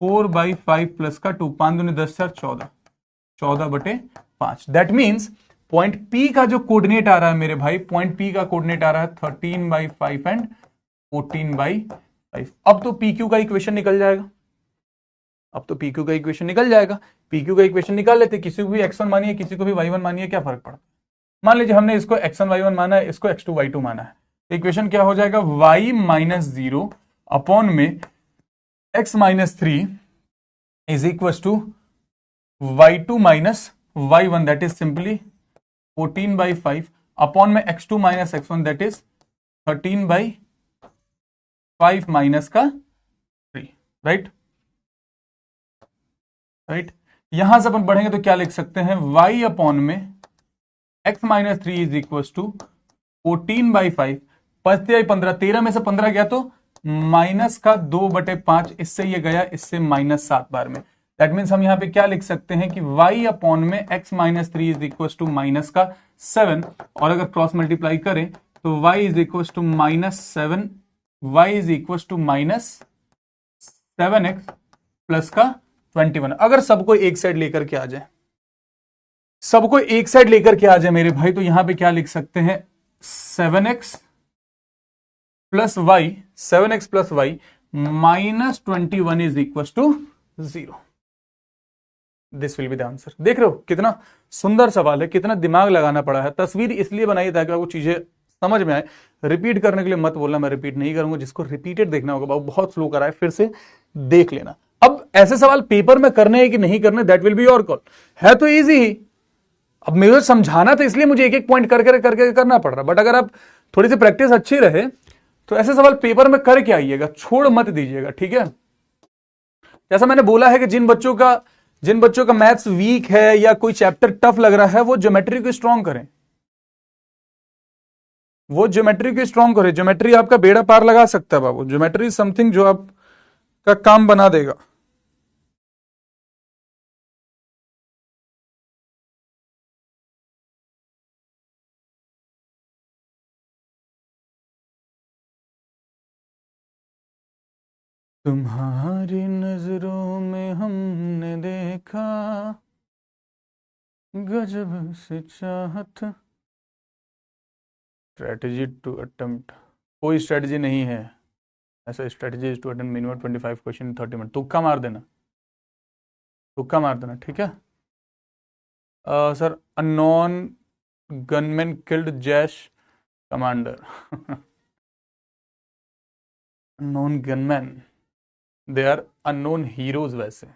4/5 plus का 2, 5 दूनी 10, 14, 14/5। दैट मीन्स पॉइंट P का जो कोऑर्डिनेट आ रहा है मेरे भाई, पॉइंट P का कोऑर्डिनेट आ रहा है 13/5 एंड 14/5। अब तो PQ का इक्वेशन निकल जाएगा, अब तो PQ का इक्वेशन निकल जाएगा। PQ का इक्वेशन निकाल लेते, किसी को भी x1 मानिए, किसी को भी y1 मानिए, क्या फर्क पड़ता है। मान लीजिए हमने इसको x1 y1 माना है, इसको x2 y2 माना है, तो इक्वेशन क्या हो जाएगा, y माइनस 0 अपॉन में x minus 3 is equal to y2 minus y1, that is simply 14/5 upon में x2 minus x1, that is 13/5 minus का 3, राइट। राइट, यहां से अपन बढ़ेंगे तो क्या लिख सकते हैं, y अपॉन में x minus 3 is equal to 14/5, 15, 13 में से 15 गया तो माइनस का 2/5, इससे ये गया, इससे माइनस 7 बार में। दैट मीन्स हम यहां पे क्या लिख सकते हैं कि y अपॉन में x minus 3 is equal to minus का 7, और अगर क्रॉस मल्टीप्लाई करें तो y is equal to minus 7, y is equal to minus 7x plus का 21। अगर सबको एक साइड लेकर के आ जाए, सबको एक साइड लेकर के आ जाए मेरे भाई, तो यहां पे क्या लिख सकते हैं, 7x plus y, 7x plus y minus 21 is equal to 0। This will be the answer. देख रहे हो कितना सुंदर सवाल है, कितना दिमाग लगाना पड़ा है। तस्वीर इसलिए बनाई ताकि आपको चीजें समझ में आए। रिपीट करने के लिए मत बोलना, मैं रिपीट नहीं करूंगा। जिसको रिपीटेड देखना होगा बाबू बहुत स्लो करा है, फिर से देख लेना। अब ऐसे सवाल पेपर में करने हैं कि नहीं करने, that will be your call. है तो इजी ही, अब मुझे समझाना तो इसलिए मुझे एक एक पॉइंट करके करना पड़ रहा, बट अगर आप थोड़ी सी प्रैक्टिस अच्छी रहे तो ऐसे सवाल पेपर में करके आइएगा, छोड़ मत दीजिएगा, ठीक है। जैसा मैंने बोला है कि जिन बच्चों का मैथ्स वीक है या कोई चैप्टर टफ लग रहा है, वो ज्योमेट्री को स्ट्रॉन्ग करें, वो ज्योमेट्री को स्ट्रॉन्ग करें। ज्योमेट्री आपका बेड़ा पार लगा सकता है बाबू। ज्योमेट्री समथिंग जो आपका काम बना देगा। तुम्हारी नजरों में हमने देखा गजब से चाहत। स्ट्रेटेजी टू अटेम्प्ट, कोई स्ट्रेटेजी नहीं है ऐसा। Strategy is to attempt minimum 25 question in 30 minute. तुक्का मार देना, तुक्का मार देना, ठीक है। Sir, unknown gunman killed Jaish commander. Unknown gunman, they are unknown heroes, वैसे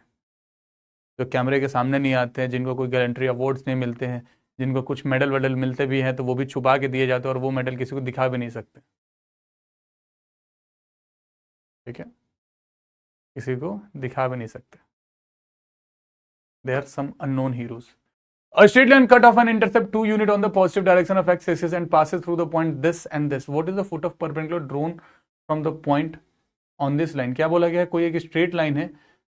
जो कैमरे के सामने नहीं आते हैं, जिनको कोई गैलेंट्री अवार्ड्स नहीं मिलते हैं, जिनको कुछ मेडल वेडल मिलते भी हैं तो वो भी छुपा के दिए जाते हैं, और वो मेडल किसी को दिखा भी नहीं सकते, ठीक है, किसी को दिखा भी नहीं सकते। They are some unknown heroes. A straight line cut off an intercept 2 unit on the positive direction of x-axis and passes through the point this and this. What is the foot of perpendicular drawn from the point on this line? क्या बोला गया है, कोई एक straight line है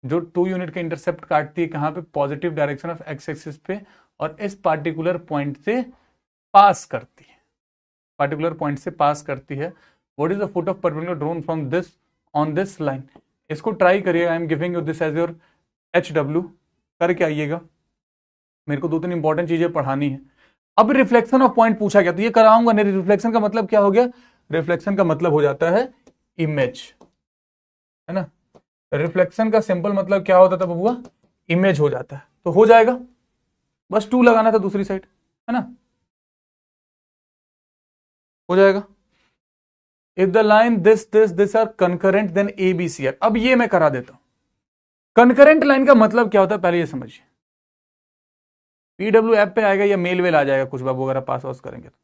जो 2 unit का intercept काटती है, कहां पे, positive direction of x axis पे, और इस पार्टिकुलर पॉइंट से पास करती है, पार्टिकुलर पॉइंट से पास करती है। What is the foot of perpendicular drawn from this on this line. इसको ट्राई करिएगा, I am giving you this as your HW, करके आइएगा। मेरे को 2-3 इंपॉर्टेंट चीजें पढ़ानी है। अब रिफ्लेक्शन ऑफ पॉइंट पूछा गया तो ये कराऊंगा नहीं। रिफ्लेक्शन का मतलब क्या हो गया, रिफ्लेक्शन का मतलब हो जाता है इमेज, है ना। रिफ्लेक्शन का सिंपल मतलब क्या होता था बबुआ, इमेज हो जाता है। तो हो जाएगा, बस 2 लगाना था दूसरी साइड, है ना, हो जाएगा। If the line this are concurrent then A B C are. अब ये मैं करा देता हूं। कंकरेंट लाइन का मतलब क्या होता है पहले ये समझिए। पीडब्ल्यू ऐप पे आएगा या मेल वेल आ जाएगा कुछ बाबू अगर पास वास करेंगे तो।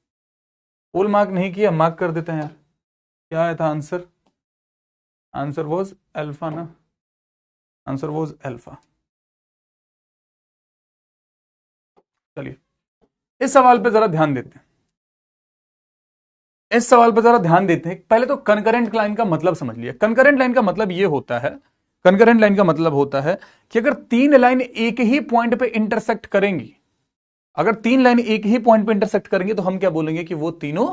फुल मार्क नहीं किया, मार्क कर देते हैं यार। क्या आया था आंसर? आंसर वॉज अल्फा ना, आंसर वॉज अल्फा। चलिए इस सवाल पे जरा ध्यान देते हैं, इस सवाल पर जरा ध्यान देते हैं। पहले तो कंकरेंट लाइन का मतलब समझ लिया। कंकरेंट लाइन का मतलब ये होता है, कंकरेंट लाइन का मतलब होता है कि अगर तीन लाइन एक ही पॉइंट पे इंटरसेक्ट करेंगी, अगर तीन लाइन एक ही पॉइंट पे इंटरसेक्ट करेंगे तो हम क्या बोलेंगे कि वो तीनों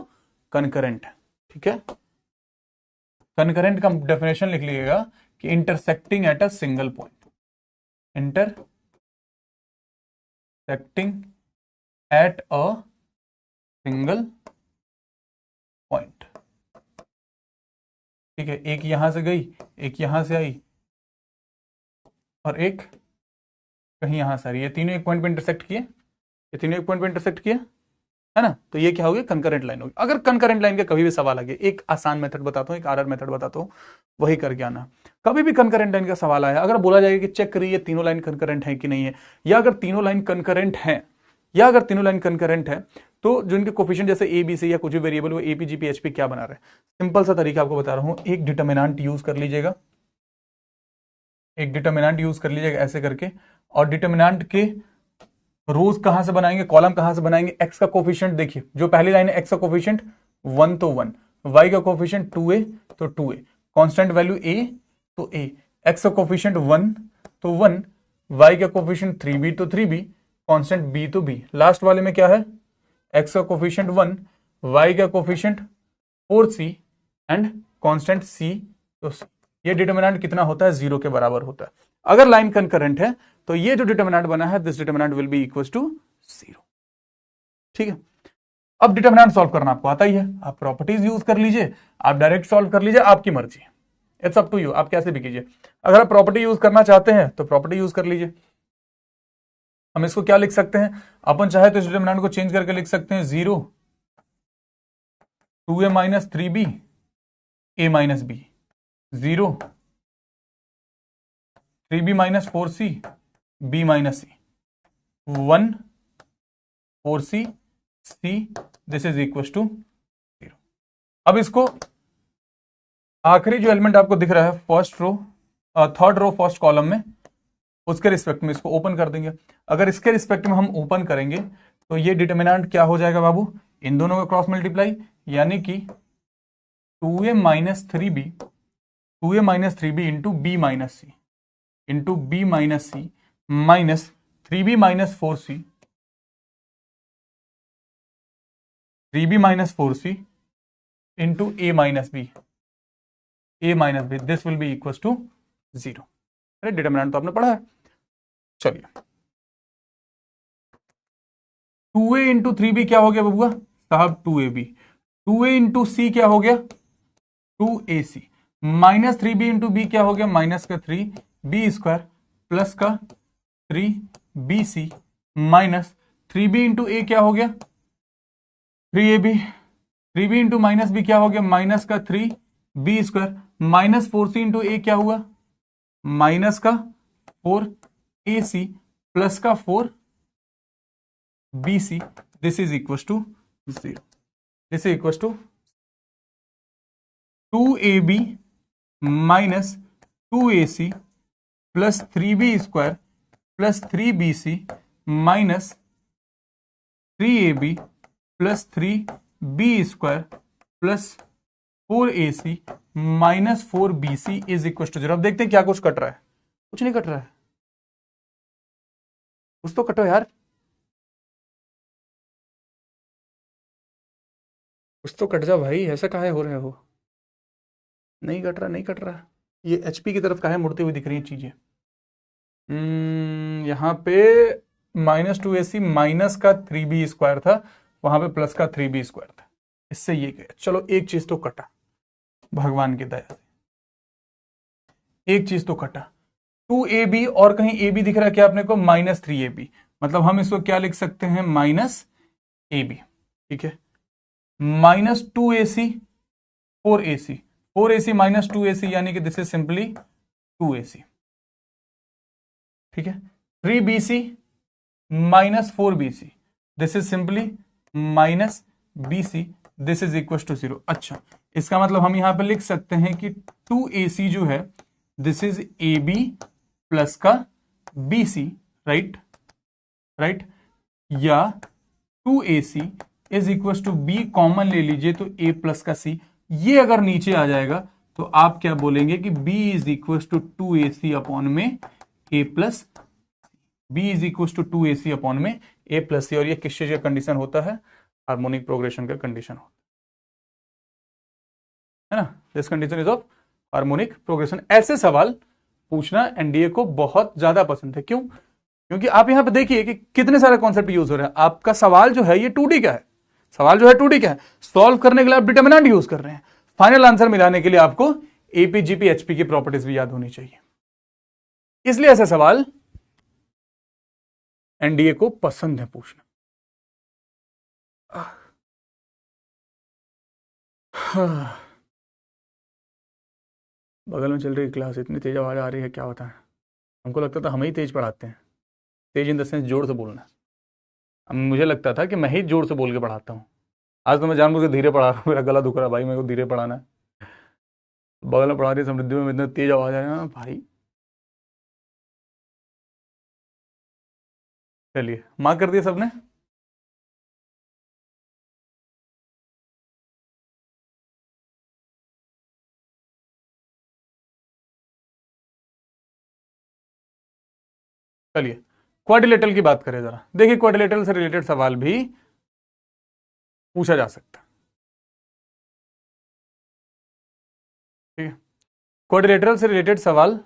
कंकरेंट है। ठीक है, कंकरेंट का डेफिनेशन लिख लीजिएगा कि intersecting at a single point, intersecting at a single point. ठीक है, एक यहां से गई, एक यहां से आई और एक कहीं यहां से आ रही है। तीनों एक पॉइंट पे इंटरसेक्ट किए, ये तीनों एक पॉइंट पे इंटरसेक्ट किए, है ना। तो ये क्या होगी? कंकरेंट लाइन होगी। अगर कंकरेंट लाइन का कभी भी सवाल आ गया, एक आसान मेथड बताता हूं, एक आरआर मेथड बताता हूं, वही करके आना। कभी भी कंकरेंट लाइन का सवाल आया, अगर बोला जाएगा कि चेक करिए तीनों लाइन कंकरेंट है कि नहीं है, या अगर तीनों लाइन कंकरेंट है, या अगर तीनों लाइन कंकरेंट है तो जो इनके कोफिशिएंट जैसे ए बी सी या कुछ भी वेरिएबल वो एपी जीपी एचपी क्या बना रहे हैं। सिंपल सा तरीका आपको बता रहा हूं, एक डिटर्मिनेंट यूज कर लीजिएगा, एक डिटर्मिनेंट यूज कर लीजिएगा ऐसे करके, और डिटर्मिनेंट के रोज कहां से बनाएंगे, कॉलम कहां से बनाएंगे। एक्स का कोफिशिएंट देखिए, जो पहली लाइन है एक्स का कोफिशिएंट 1 तो 1, वाई का कोफिशिएंट 2a तो 2a, कांस्टेंट वैल्यू a तो a, एक्स का कोफिशिएंट 1 तो 1, वाई का कोफिशिएंट 3b तो 3b, कांस्टेंट b तो b। लास्ट वाले में क्या है? एक्स का कोफिशिएंट 1, वाई का coefficient 4c and constant c तो c। ये डिटर्मिनेंट कितना होता है? 0 के बराबर होता है। अगर लाइन कंकरेंट है तो ये जो डिटर्मिनेंट बना है, this determinant will be equal to 0। ठीक है, अब डिटर्मिनेंट सॉल्व करना आपको आता ही है, आप प्रॉपर्टीज यूज कर लीजिए, आप डायरेक्ट सॉल्व कर लीजिए, आपकी मर्जी, इट्स अप टू यू, आप कैसे भी कीजिए। अगर आप प्रॉपर्टी यूज करना चाहते हैं तो प्रॉपर्टी यूज कर लीजिए। हम इसको क्या लिख सकते हैं? अपन चाहे तो इस डिटर्मिनेंट को चेंज करके लिख सकते हैं 0 2a minus 3b a minus b, 0 3b minus 4c b minus c, 1 4c c, this is equal to 0। अब इसको आखिरी जो एलिमेंट आपको दिख रहा है first row, third row first column में, उसके रिस्पेक्ट में इसको ओपन कर देंगे। अगर इसके रिस्पेक्ट में हम ओपन करेंगे तो ये डिटर्मिनेंट क्या हो जाएगा बाबू? इन दोनों का क्रॉस मल्टीप्लाई, यानी कि 2a minus 3b, 2a minus 3b into b minus c, into b minus c, minus 3b minus 4c, 3b minus 4c into a minus b, a minus b, this will be equal to 0। अरे determinant तो आपने पढ़ा है। चलिए 2a into 3b क्या हो गया बबुआ साहब? 2ab। 2a इंटू सी क्या हो गया? 2ac, minus 3b into B क्या हो गया? माइनस का 3b स्क्वायर प्लस का 3bc, माइनस 3b इंटू ए क्या हो गया? 3ab, 3b into minus B क्या हो गया? माइनस का 3b square, minus 4c into ए क्या हुआ? माइनस का 4ac प्लस का 4bc, this is equal to 0। This is equal to 2ab minus 2ac plus 3b square plus 3bc minus 3ab plus 3b square plus 4ac minus 4bc is equal to 0। अब देखते हैं क्या कुछ cut रहा है। कुछ नहीं कट रहा है, कुछ तो कटो यार, कुछ तो कट जा भाई, ऐसा काहे हो रहे हो? नहीं कट रहा, नहीं कट रहा। ये एचपी की तरफ काहे मुड़ती हुई दिख रही है चीजें? यहां पे -2ac माइनस का 3b स्क्वायर था, वहां पे प्लस का 3b स्क्वायर था, इससे ये गया। चलो एक चीज तो कटा, भगवान की दया से एक चीज तो कटा। 2ab और कहीं ab दिख रहा है क्या अपने को? -3ab, मतलब हम इसको क्या लिख सकते हैं? -ab। ठीक है, -2ac 4ac, 4ac minus 2ac यानी कि दिस इज सिंपली 2ac, ठीक है। 3bc minus 4bc, this is simply minus bc, this is equal to 0। अच्छा, इसका मतलब हम यहां पर लिख सकते हैं कि 2ac जो है दिस इज ab प्लस का bc, राइट, राइट, या 2ac is equal to b, common ले लीजिए तो a प्लस का c, ये अगर नीचे आ जाएगा तो आप क्या बोलेंगे कि b is equal to 2ac upon में a plus, b is equal to 2ac upon में a प्लस c। और ये किस चीज का कंडीशन होता है? हार्मोनिक प्रोग्रेशन का कंडीशन होता है ना। This condition is of harmonic progression. ऐसे सवाल पूछना एनडीए को बहुत ज्यादा पसंद है। क्यों? क्योंकि आप यहां पे देखिए कि कितने सारे कॉन्सेप्ट यूज हो रहे हैं। आपका सवाल जो है ये 2D का है, सवाल जो है 2D का है, सॉल्व करने के लिए आप डिटरमिनेंट यूज कर रहे हैं, फाइनल आंसर मिलाने के लिए आपको एपी जीपी एचपी की प्रॉपर्टीज भी याद होनी चाहिए। इसलिए ऐसे सवाल एनडीए को पसंद है पूछना। बगल में चल रही क्लास, इतनी तेज आवाज आ रही है, क्या बताएं। हमको लगता था हम ही तेज पढ़ाते हैं, तेज इन द सेंस जोर से बोलना। अब मुझे लगता था कि मैं ही जोर से बोल के पढ़ाता हूँ। आज तो मैं जानबूझ के धीरे पढ़ा रहा हूँ, मेरा गला दुख रहा है भाई, मेरे को धीरे पढ़ाना है। बगल में पढ़ा रही समृद्धि में इतना तेज आवाज आया ना भाई। चलिए, मार्क कर दिया सबने? चलिए क्वाड्रिलेटरल की बात करें जरा। देखिए, क्वाड्रिलेटरल से रिलेटेड सवाल भी पूछा जा सकता है, ठीक है। क्वाड्रिलेटरल से रिलेटेड सवाल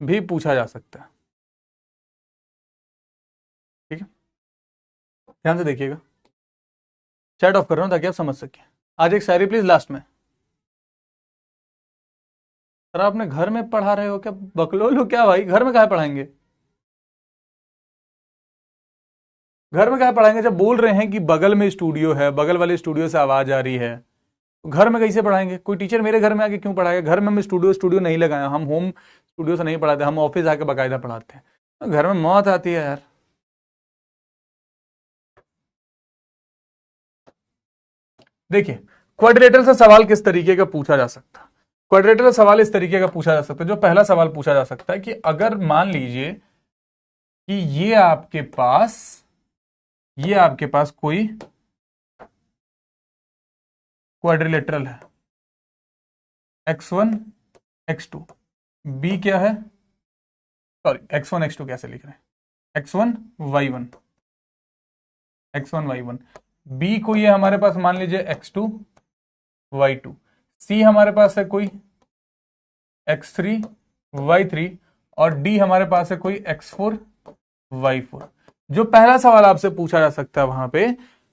भी पूछा जा सकता है, ठीक है। ध्यान से देखिएगा, चैट ऑफ कर रहा हूं ताकि आप समझ सकें। आज एक शायरी प्लीज लास्ट में। सर आपने घर में पढ़ा रहे हो क्या? बकलोल हो क्या भाई? घर में कहाँ पढ़ाएंगे? घर में क्या पढ़ाएंगे? जब बोल रहे हैं कि बगल में स्टूडियो है, बगल वाले स्टूडियो से आवाज आ रही है, तो घर में कैसे पढ़ाएंगे? कोई टीचर मेरे घर में आके क्यों पढ़ाएगा? घर में हम स्टूडियो नहीं लगाया, हम होम स्टूडियो से नहीं पढ़ाते, हम ऑफिस आके बाकायदा पढ़ाते हैं। घर में मौत आती है यार। देखिए, क्वाड्रिलेटरल से सवाल किस तरीके का पूछा जा सकता है? क्वाड्रिलेटरल सवाल इस तरीके का पूछा जा सकता है। जो पहला सवाल पूछा जा सकता है कि अगर मान लीजिए कि ये आपके पास कोई क्वाड्रिलेटरल है, x1 x2, b क्या है, सॉरी x1 x2 कैसे लिख रहे हैं, x1 y1, b को ये हमारे पास मान लीजिए x2 y2, c हमारे पास है कोई x3 y3 और d हमारे पास है कोई x4 y4। जो पहला सवाल आपसे पूछा जा सकता है वहां पे,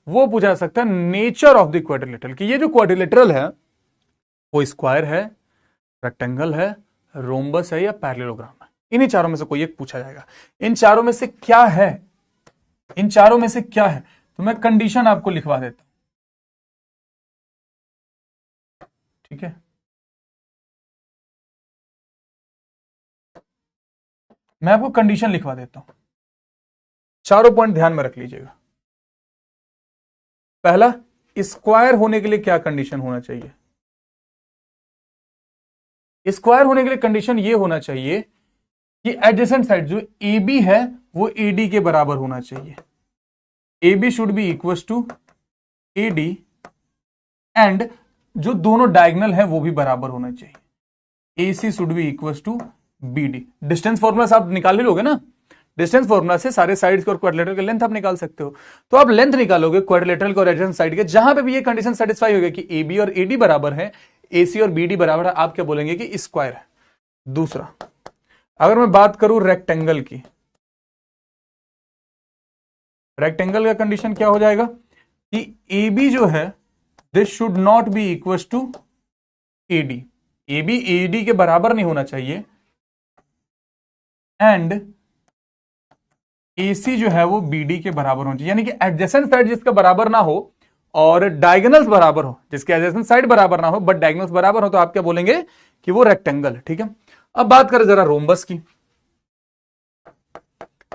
वो पूछा जा सकता है नेचर ऑफ द क्वाड्रिलेटरल, कि ये जो क्वाड्रिलेटरल है वो स्क्वायर है, रेक्टेंगल है, रोम्बस है या पैरेललोग्राम है। इन्हीं चारों में से कोई एक पूछा जाएगा। इन चारों में से क्या है, इन चारों में से क्या है? तो मैं कंडीशन आपको लिखवा देता हूं, ठीक है। मैं आपको कंडीशन लिखवा देता हूं, चारों पॉइंट ध्यान में रख लीजिएगा। पहला, स्क्वायर होने के लिए क्या कंडीशन होना चाहिए? स्क्वायर होने के लिए कंडीशन ये होना चाहिए कि एडजेसेंट साइड जो ए बी है वो ए डी के बराबर होना चाहिए। A B should be equal to A D and जो दोनों डायगोनल है वो भी बराबर होना चाहिए। A C should be equal to B D. Distance formula से आप निकाल ही लोगे ना, डिस्टेंस फॉर्मूला से सारे साइड्स के और क्वाड्रिलेटरल के लेंथ आप निकाल सकते हो। तो आप लेंथ निकालोगे क्वाड्रिलेटरल और एडजेसेंट साइड के, जहां पे भी ये कंडीशन सेटिस्फाई होगी कि ए बी और ए डी बराबर है, ए सी और बी डी बराबर है, आप क्या बोलेंगे कि स्क्वायर है। दूसरा, अगर मैं बात करूं रेक्टेंगल की, रेक्टेंगल का कंडीशन क्या हो जाएगा कि ए बी जो है this should not be equal to A D, A B A D के बराबर नहीं होना चाहिए, एंड AC जो है वो BD के बराबर होना चाहिए। यानी कि एडजेसेंट साइड जिसका बराबर ना हो और डायगोनल्स बराबर हो, जिसके एडजेसेंट साइड बराबर ना हो बट डायगोनल्स बराबर हो, तो आप क्या बोलेंगे कि वो रेक्टेंगल है। ठीक है, अब बात करें जरा रोम्बस की।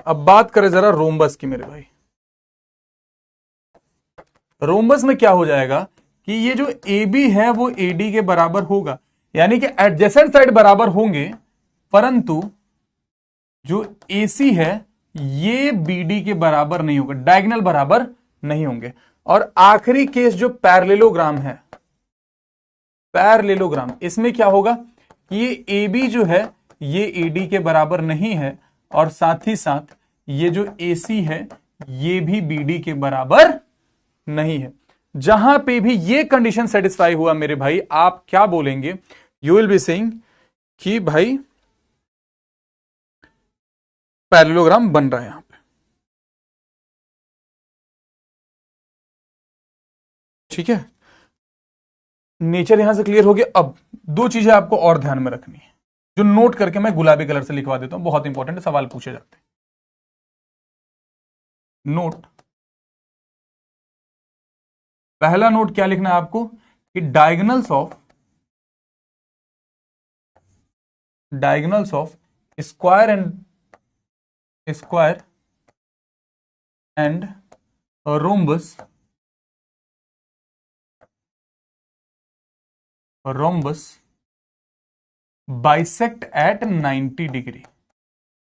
अब बात करें जरा रोम्बस की मेरे भाई। रोम्बस में क्या हो जाएगा कि ये जो ए बी है वो ए डी के बराबर होगा, यानी कि एडजेसेंट साइड बराबर होंगे, परंतु जो ए सी है ये बी डी के बराबर नहीं होगा, डायगोनल बराबर नहीं होंगे। और आखिरी केस जो पैरेललोग्राम है, पैरेललोग्राम, इसमें क्या होगा कि ये ए बी जो है ये ए डी के बराबर नहीं है, और साथ ही साथ ये जो ए सी है ये भी बी डी के बराबर नहीं है। जहां पे भी ये कंडीशन सेटिस्फाई हुआ मेरे भाई, आप क्या बोलेंगे, यू विल बी सेइंग कि भाई पैरेललोग्राम बन रहा है यहां पे। ठीक है, नेचर यहां से क्लियर हो गया। अब दो चीजें आपको और ध्यान में रखनी है, जो नोट करके मैं गुलाबी कलर से लिखवा देता हूं, बहुत इंपॉर्टेंट सवाल पूछे जाते हैं। नोट, पहला नोट क्या लिखना है आपको कि diagonals of square and rhombus bisect at 90 degree,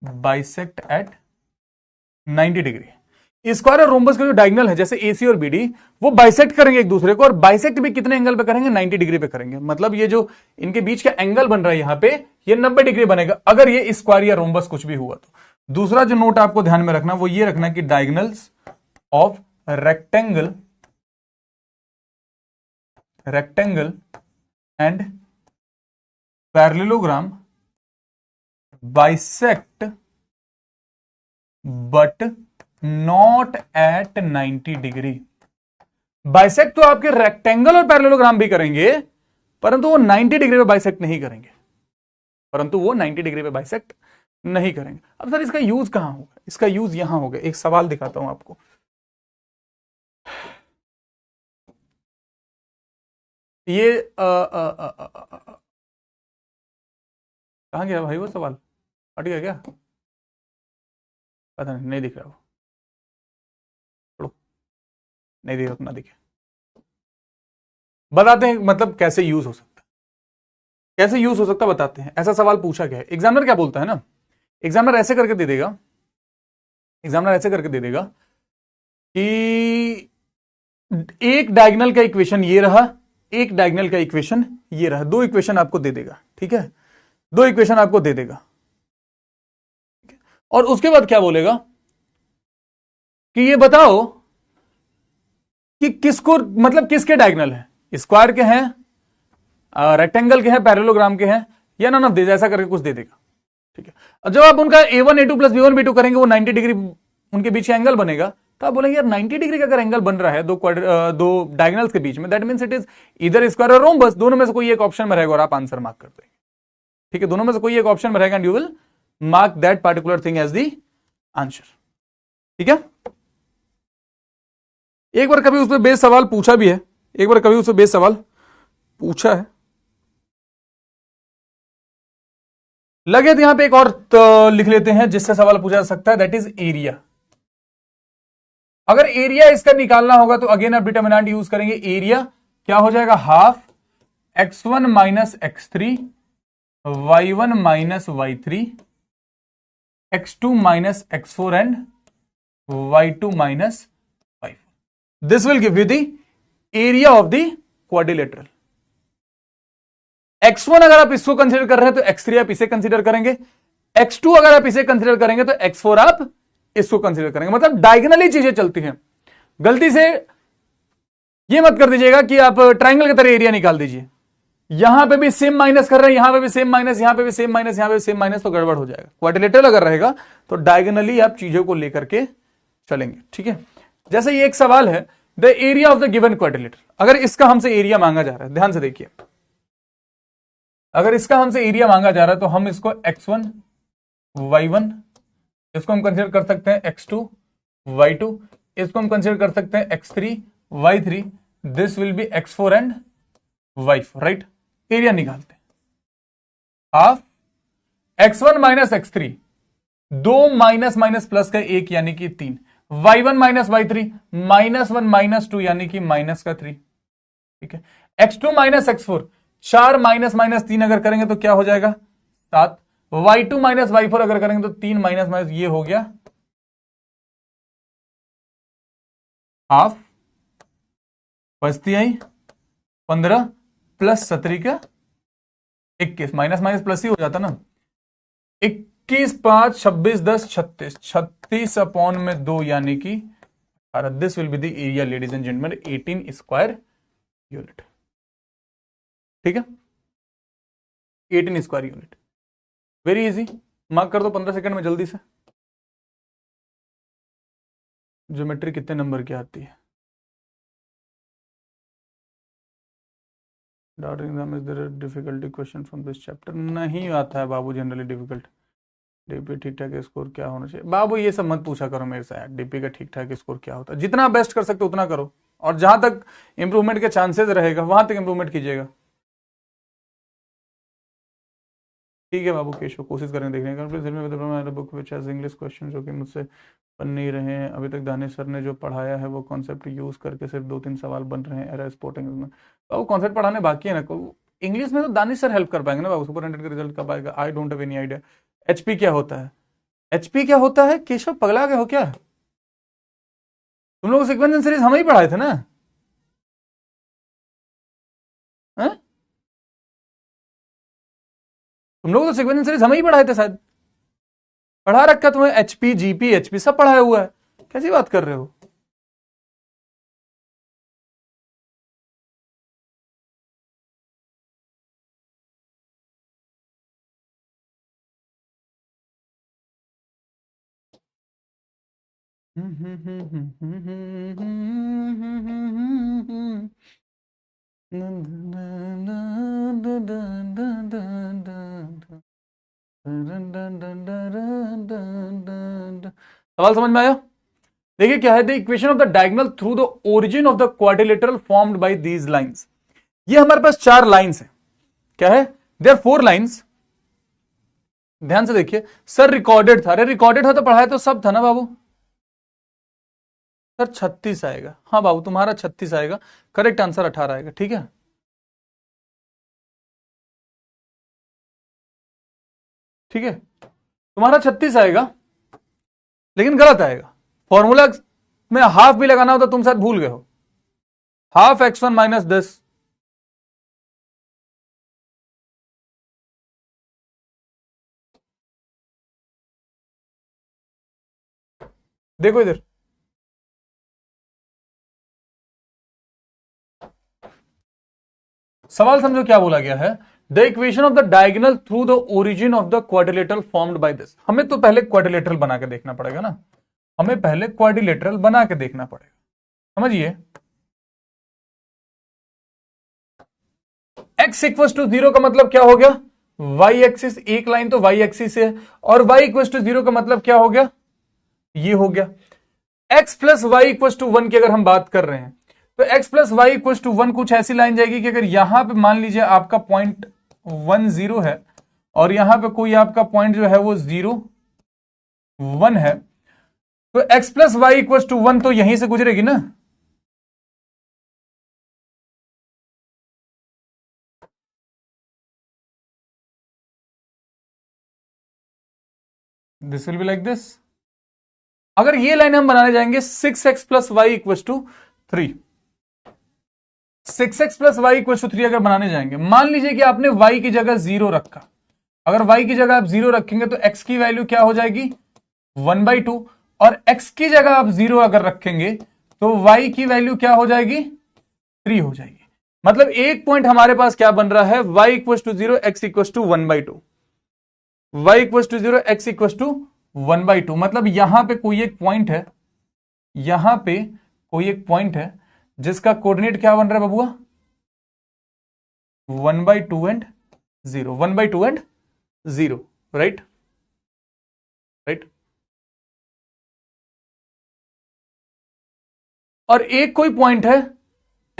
bisect at 90 degree. Square और रोम्बस का जो डायगोनल है, जैसे एसी और बीडी, वो बाइसेक्ट करेंगे एक दूसरे को, और बाइसेक्ट भी कितने एंगल पे करेंगे, 90 डिग्री पे करेंगे। मतलब ये जो इनके बीच का एंगल बन रहा है यहां पे, ये 90 डिग्री बनेगा अगर ये स्क्वायर या रोम्बस कुछ भी हुआ तो। दूसरा जो नोट आपको ध्यान में रखना वो ये रखना कि diagonals of rectangle and parallelogram bisect but not at 90 degree. Bisect तो आपके रेक्टेंगल और पैरेललोग्राम भी करेंगे, परंतु वो 90 डिग्री पे बाइसेक्ट नहीं करेंगे, अब सर इसका यूज कहां होगा, इसका यूज यहां होगा। एक सवाल दिखाता हूं आपको, ये कहां गया भाई वो सवाल, हट गया क्या, पता नहीं दिख रहा वो, नहीं दिख रहा, दिखे, बताते हैं मतलब कैसे यूज हो सकता बताते हैं। ऐसा सवाल पूछा गया है, एग्जामिनर क्या बोलता है ना, एग्जामिनर ऐसे करके दे देगा कि एक डायगोनल का इक्वेशन ये रहा, एक डायगोनल का इक्वेशन ये रहा, दो इक्वेशन आपको दे देगा। ठीक है, दो इक्वेशन आपको दे देगा, और उसके बाद क्या बोलेगा कि ये बताओ कि किसको, मतलब किसके डायगोनल है, स्क्वायर के हैं, रेक्टेंगल के हैं, पैरेललोग्राम के हैं, या नॉन ऑफ दिस, ऐसा करके कुछ दे देगा। ठीक है, और जब आप उनका a1 a2 plus b1 b2 करेंगे, वो 90 डिग्री उनके बीच का एंगल बनेगा, तो आप बोलेंगे यार 90 डिग्री का अगर एंगल बन रहा है दो डायगोनल्स के बीच में, दैट मींस इट इज इधर स्क्वायर और रोम्बस, दोनों में से कोई एक ऑप्शन में रहेगा और आप आंसर मार्क कर देंगे। ठीक है, दोनों में से कोई एक ऑप्शन में रहेगा and you will mark that particular thing as the answer. ठीक है, एक बार कभी उसमें बेस सवाल पूछा भी है, लगे तो यहां पे एक और लिख लेते हैं जिससे सवाल पूछा जा सकता है, दैट इज एरिया। अगर एरिया इसका निकालना होगा तो अगेन आप डिटरमिनेंट यूज करेंगे, एरिया क्या हो जाएगा, half x1 minus x3 y1 minus y3 x2 minus x4 and y2 minus y4। This will give you the area of the quadrilateral. x1 अगर आप इसको कंसीडर कर रहे हैं तो x3 आप इसे कंसीडर करेंगे, x2 अगर आप इसे कंसीडर करेंगे तो x4 आप इसको कंसीडर करेंगे। मतलब डायगोनली चीजें चलती हैं। गलती से ये मत कर दीजिएगा कि आप ट्रायंगल की तरह एरिया निकाल दीजिए, यहां पे भी सेम माइनस कर रहे हैं, यहां पे भी सेम माइनस, यहां पे भी सेम माइनस, यहां पे भी सेम माइनस, तो गड़बड़ हो जाएगा। क्वाड्रिलेटरल अगर रहेगा तो डायगोनली आप चीजों को लेकर के चलेंगे। ठीक है, जैसे ये एक सवाल है, the area of the given quadrilateral, अगर इसका हमसे एरिया मांगा जा रहा है, ध्यान से देखिए, अगर इसका हमसे एरिया मांगा जा रहा है तो हम इसको x1 y1, इसको हम कंसीडर कर सकते हैं x2 y2, इसको हम कंसीडर कर सकते हैं x3 y3, this will B x4 and y4, right. Area निकालते हैं, हाफ x1 माइनस x3, दो माइनस माइनस प्लस का एक यानी कि 3, y1 माइनस y3 -1 -2 यानी कि माइनस का 3, ठीक है। x2 minus x4, 4 minus minus 3 अगर करेंगे तो क्या हो जाएगा 7, y2 माइनस y4 अगर करेंगे तो 3 माइनस माइनस ये हो गया हाफ, बचती आई 15 प्लस 17 का 21, माइनस माइनस प्लस ही हो जाता ना, 21 5 26 10 36, 36 अपॉन में 2 यानी कि 18। This will be the area ladies and gentleman, 18 square unit, ठीक है, 18 square unit. Very easy, mark कर दो 15 सेकंड में जल्दी से। ज्योमेट्री कितने नंबर की आती है? Doubt exam, is there difficulty question from this chapter? नहीं आता है बाबू जनरली डिफिकल्ट। डीपी ठीक ठाक स्कोर क्या होना चाहिए? बाबू ये सब मत पूछा करो मेरे से यार, डीपी का ठीक ठाक स्कोर क्या होता है, जितना बेस्ट कर सकते उतना करो, और जहां तक इंप्रूवमेंट के चांसेस रहेगा वहां तक इंप्रूवमेंट कीजिएगा, ठीक है बाबू। केशव कोशिश करें देखने का book which has English question जो कि मुझसे बन नहीं रहे हैं अभी तक। दानिश सर ने जो पढ़ाया है वो कॉन्सेप्ट यूज करके सिर्फ 2-3 सवाल बन रहे हैं, एरर स्पॉटिंग में। बाबू कॉन्सेप्ट पढ़ाने बाकी है ना, इंग्लिश में तो दानिश सर हेल्प कर पाएंगे ना बाबू, सुपरिटेंडेंट का रिजल्ट कब आएगा? I don't have any idea. HP क्या होता है? एचपी क्या होता है केशव, पगला गए हो क्या? तुम लोग सीक्वेंस सीरीज हम ही पढ़ाए थे ना? है? तुम लोग तो सीक्वेंस सीरीज हम ही पढ़ाए थे शायद, पढ़ा रखा तुम्हें, एचपी जीपी एचपी सब पढ़ाया हुआ है, कैसी बात कर रहे हो? सवाल समझ में आया? देखिए क्या है, the equation of the diagonal through the origin of the quadrilateral formed by these lines. ये हमारे पास 4 लाइंस है, क्या है? There 4 lines. ध्यान से देखिए, सर रिकॉर्डेड था, अरे रिकॉर्डेड था तो पढ़ाया तो सब था ना बाबू। सर 36 आएगा, हाँ बाबू तुम्हारा 36 आएगा, करेक्ट आंसर 18 आएगा, ठीक है। ठीक है, तुम्हारा 36 आएगा, लेकिन गलत आएगा। फॉर्मूला में हाफ भी लगाना होता, तुम शायद भूल गए हो। हाफ x1 माइनस 10, देखो इधर, सवाल समझो क्या बोला गया है। The equation of the diagonal through the origin of the quadrilateral formed by this. हमें तो पहले क्वाड्रिलेटरल बना के देखना पड़ेगा ना, हमें पहले क्वाड्रिलेटरल बना के देखना पड़ेगा, समझिए। x इक्वल टू 0 का मतलब क्या हो गया? y एक्सिस, एक लाइन तो y एक्सिस है, और y इक्वल टू 0 का मतलब क्या हो गया? ये हो गया। x plus y equal to 1 की अगर हम बात कर रहे हैं, तो x plus y equal to 1 कुछ ऐसी लाइन जाएगी कि अगर यहां पे मान लीजिए आपका पॉइंट 1 0 है, और यहां पे कोई आपका पॉइंट जो है वो 0 1 है, तो x plus y equal to 1 तो यहीं से गुजरेगी ना। This will be like this. अगर ये लाइन हम बनाने जाएंगे 6x plus y equal to 3, 6x plus y equal to 3 अगर बनाने जाएंगे, मान लीजिए कि आपने y की जगह 0 रखा, अगर y की जगह आप 0 रखेंगे तो x की वैल्यू क्या हो जाएगी? 1/2, और x की जगह आप 0 अगर रखेंगे तो y की वैल्यू क्या हो जाएगी? 3 हो जाएगी। मतलब एक पॉइंट हमारे पास क्या बन रहा है? y equal to 0 x equal to 1/2, y equal to 0 x equal to 1/2। मतलब यहां पे कोई एक पॉइंट है, यहां पे कोई एक पॉइंट है जिसका कोऑर्डिनेट क्या बन रहा है बबुआ? 1/2 एंड 0, 1/2 एंड 0, राइट राइट। और एक कोई पॉइंट है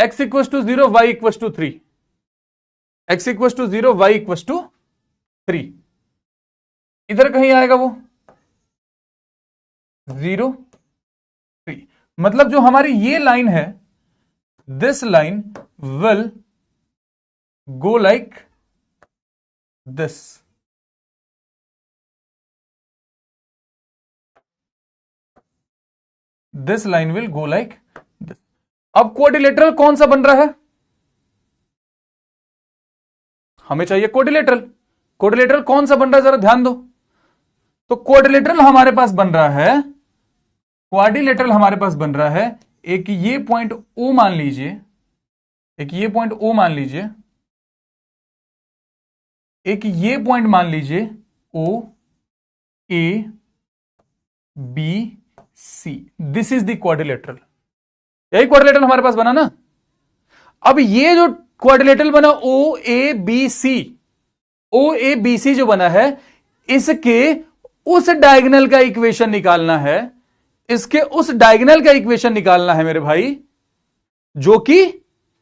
x equal to 0, y equal to 3, x equal to 0, y equal to 3, इधर कहीं आएगा वो 0, 3। मतलब जो हमारी ये लाइन है, this line will go like this. This line will go like this. अब क्वाड्रिलेटरल कौन सा बन रहा है? हमें चाहिए क्वाड्रिलेटरल। क्वाड्रिलेटरल कौन सा बन रहा है, जरा ध्यान दो। तो क्वाड्रिलेटरल हमारे पास बन रहा है, क्वाड्रिलेटरल हमारे पास बन रहा है, एक ये पॉइंट ओ मान लीजिए, एक ये पॉइंट ओ मान लीजिए, एक ये पॉइंट मान लीजिए O, A, B, C. This is the quadrilateral. यही क्वाड्रिलेटरल हमारे पास बना ना। अब ये जो क्वाड्रिलेटरल बना ओ A B C, O A B सी जो बना है, इसके उस डायगोनल का इक्वेशन निकालना है, इसके उस डायगोनल का इक्वेशन निकालना है मेरे भाई, जो कि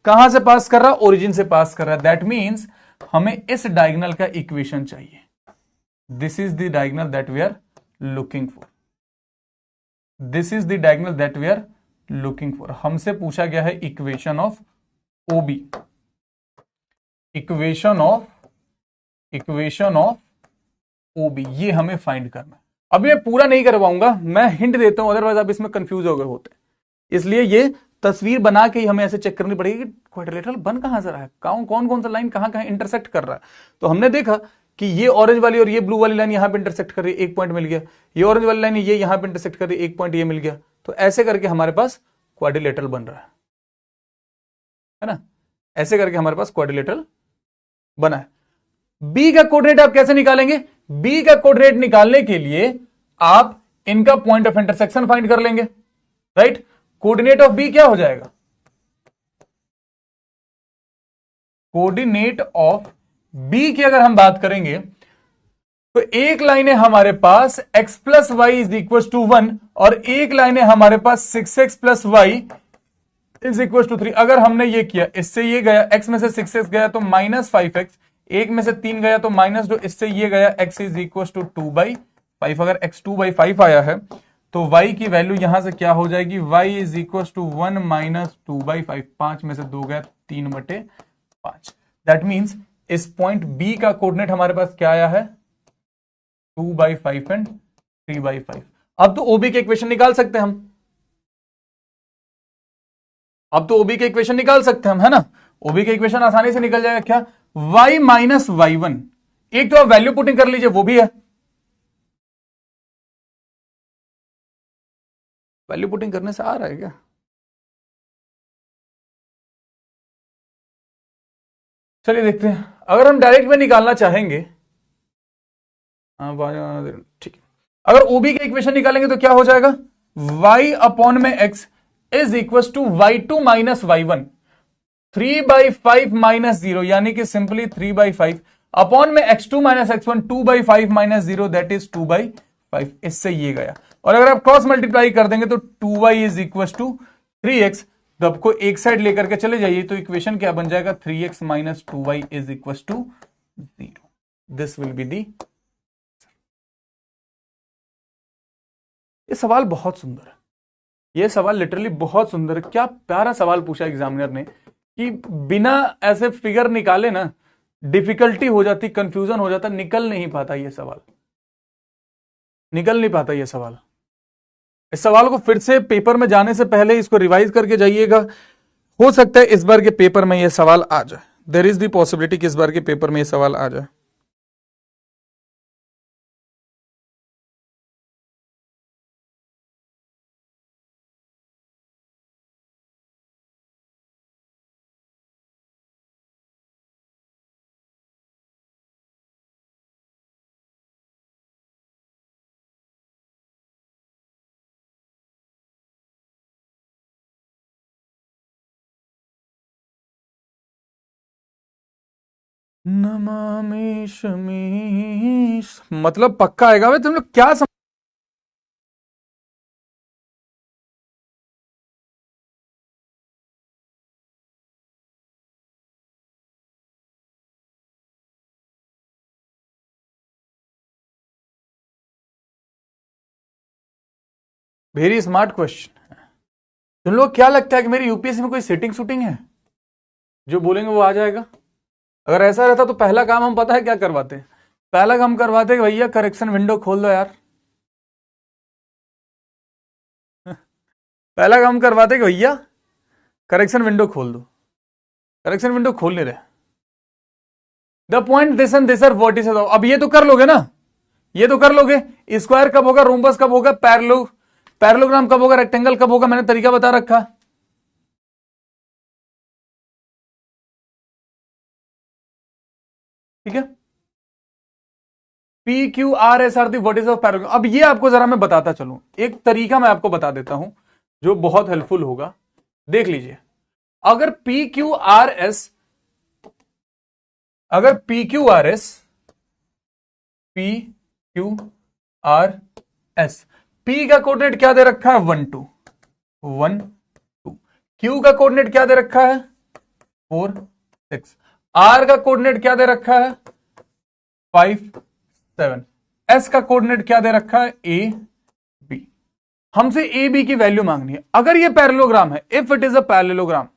कहां से पास कर रहा? ओरिजिन से पास कर रहा है। दैट मीन्स हमें इस डायगोनल का इक्वेशन चाहिए। This is the diagonal that we are looking for. This is the diagonal that we are looking for. हमसे पूछा गया है equation of OB, equation of OB, ये हमें फाइंड करना है। अभी मैं पूरा नहीं कर पाऊंगा, मैं हिंट देता हूं, अदरवाइज आप इसमें कंफ्यूज हो गए होते। इसलिए ये तस्वीर बना के ही हमें ऐसे चेक करनी पड़ेगी कि क्वाड्रिलेटरल बन कहां से रहा है, कौन कौन सा लाइन कहां कहां इंटरसेक्ट कर रहा है। तो हमने देखा कि ये ऑरेंज वाली और ये ब्लू वाली लाइन यहां पे इंटरसेक्ट कर रही है, एक पॉइंट मिल गया। ये ऑरेंज वाली लाइन ये यहां पे इंटरसेक्ट कर रही है, एक पॉइंट ये मिल गया। तो ऐसे करके हमारे पास क्वाड्रिलेटरल बन रहा है ना। ऐसे करके हमारे पास क्वाड्रिलेटरल बना है। बी का कोऑर्डिनेट आप कैसे निकालेंगे? बी का कोऑर्डिनेट निकालने के लिए आप इनका पॉइंट ऑफ इंटरसेक्शन फाइंड कर लेंगे, राइट। कोऑर्डिनेट ऑफ बी क्या हो जाएगा? कोऑर्डिनेट ऑफ बी की अगर हम बात करेंगे तो एक लाइन है हमारे पास x plus y is equal to 1 और एक लाइन है हमारे पास 6x plus y is equal to 3। अगर हमने ये किया, इससे ये गया, x में से 6x गया तो माइनस 5x, एक में से 3 गया तो माइनस 2, इससे ये गया x इज इक्वल टू 2/5। अगर x 2/5 आया है तो y की वैल्यू यहां से क्या हो जाएगी? y is equal to 1 minus 2/5। 5 में से 2 गया 3/5। दैट मीन्स इस पॉइंट B का कोऑर्डिनेट हमारे पास क्या आया है? 2/5 एंड 3/5। अब तो OB के इक्वेशन निकाल सकते हैं हम, अब तो OB के इक्वेशन निकाल सकते हैं हम, है ना। OB के इक्वेशन आसानी से निकल जाएगा। क्या? y minus y1। एक तो आप वैल्यू पुटिंग कर लीजिए, वो भी है। वैल्यू पुटिंग करने से आ रहा है क्या? चलिए देखते हैं। अगर हम डायरेक्ट में निकालना चाहेंगे, ठीक है, अगर OB के इक्वेशन निकालेंगे तो क्या हो जाएगा? y अपॉन में x is equal to y2 minus y1, 3/5 minus 0, यानी कि सिंपली 3/5 अपॉन में x2 minus x1, 2/5 minus 0, that is 2/5। इससे ये गया, और अगर आप क्रॉस मल्टीप्लाई कर देंगे तो 2y is equal to 3x। तो आपको एक साइड लेकर के चले जाइए तो इक्वेशन क्या बन जाएगा? 3x minus 2y is equal to 0। This will be the. ये सवाल बहुत सुंदर है, ये सवाल लिटरली बहुत सुंदर है। क्या प्यारा सवाल पूछा एग्जामिनर ने कि बिना ऐसे फिगर निकाले ना डिफिकल्टी हो जाती, कंफ्यूजन हो जाता, निकल नहीं पाता ये सवाल, निकल नहीं पाता ये सवाल। इस सवाल को फिर से पेपर में जाने से पहले इसको रिवाइज करके जाइएगा। हो सकता है इस बार के पेपर में ये सवाल आ जाए। देयर इज द पॉसिबिलिटी कि इस बार के पेपर में ये सवाल आ जाए। नमामि शमीश मतलब पक्का आएगा। भाई तुम लोग क्या वेरी स्मार्ट क्वेश्चन। तुम लोग क्या लगता है कि मेरी यूपीएससी में कोई सेटिंग शूटिंग है? जो बोलेंगे वो आ जाएगा? अगर ऐसा रहता तो पहला काम हम पता है क्या करवाते हैं? पहला काम करवाते कि भैया करेक्शन विंडो खोल दो यार। पहला काम करवाते कि भैया करेक्शन विंडो खोल दो। करेक्शन विंडो खोल नहीं रहे। The point this and this are vertices. अब ये तो कर लोगे ना, ये तो कर लोगे। स्क्वायर कब होगा, रोम्बस कब होगा, पैरेललोग्राम कब होगा, रेक्टेंगल कब होगा, मैंने तरीका बता रखा। ठीक है। P Q R S are the vertices of parallelogram. अब ये आपको जरा मैं बताता चलूं, एक तरीका मैं आपको बता देता हूं जो बहुत हेल्पफुल होगा। देख लीजिए, अगर पी क्यू आर एस, अगर P Q R S, P Q R S, P का कोऑर्डिनेट क्या दे रखा है 1 2, 1 2। क्यू का कोऑर्डिनेट क्या दे रखा है 4 6। आर का कोऑर्डिनेट क्या दे रखा है 5 7। एस का कोऑर्डिनेट क्या दे रखा है ए बी। हमसे ए बी की वैल्यू मांगनी है। अगर ये पैरेललोग्राम है, if it is a parallelogram,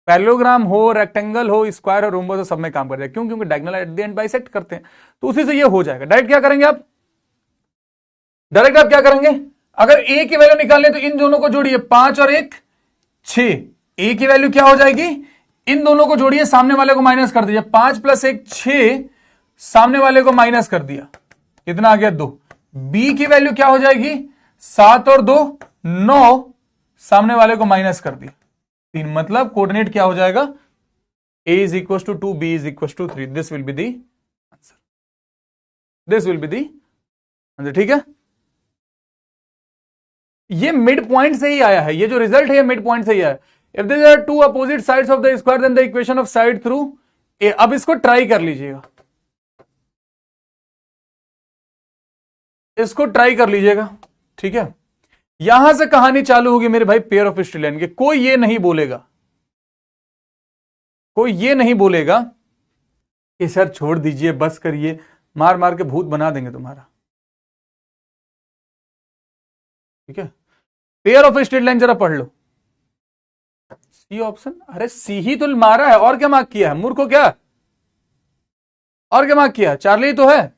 parallelogram हो, रेक्टेंगल हो, स्क्वायर हो, रोम्बस हो, सब में काम कर जाएगा। क्यों? क्योंकि diagonal at the end bisect करते हैं, तो उसी से ये हो जाएगा। डायरेक्ट क्या करेंगे आप, डायरेक्ट आप क्या करेंगे, अगर ए की वैल्यू निकालने तो इन दोनों को जोड़िए, 5 और 1 6। ए की वैल्यू क्या हो जाएगी, इन दोनों को जोड़िए, सामने वाले को माइनस कर दीजिए। 5 + 1 6, सामने वाले को माइनस कर दिया, कितना आ गया 2। बी की वैल्यू क्या हो जाएगी 7 और 2 9, सामने वाले को माइनस कर दिया 3। मतलब कोऑर्डिनेट क्या हो जाएगा, a is equals to 2, b is equals to 3। This will be the answer, this will be the answer. ठीक है, ये मिड पॉइंट से ही आया है, ये जो रिजल्ट है ये मिड पॉइंट से ही आया है। If there are two opposite sides of the square then the equation of side through A. अब इसको ट्राई कर लीजिएगा, इसको ट्राई कर लीजिएगा। ठीक है, यहां से कहानी चालू होगी मेरे भाई पेयर ऑफ स्ट्रेट लाइन के। कोई ये नहीं बोलेगा, कोई ये नहीं बोलेगा कि सर छोड़ दीजिए, बस करिए, मार मार के भूत बना देंगे तुम्हारा। ठीक है, पेयर ऑफ स्ट्रेट लाइन जरा पढ़ लो। सी ऑप्शन, अरे सी ही तो मारा है, और क्या मार्क किया है मूर्खो, क्या और क्या मार्क किया है, चार्ली तो है।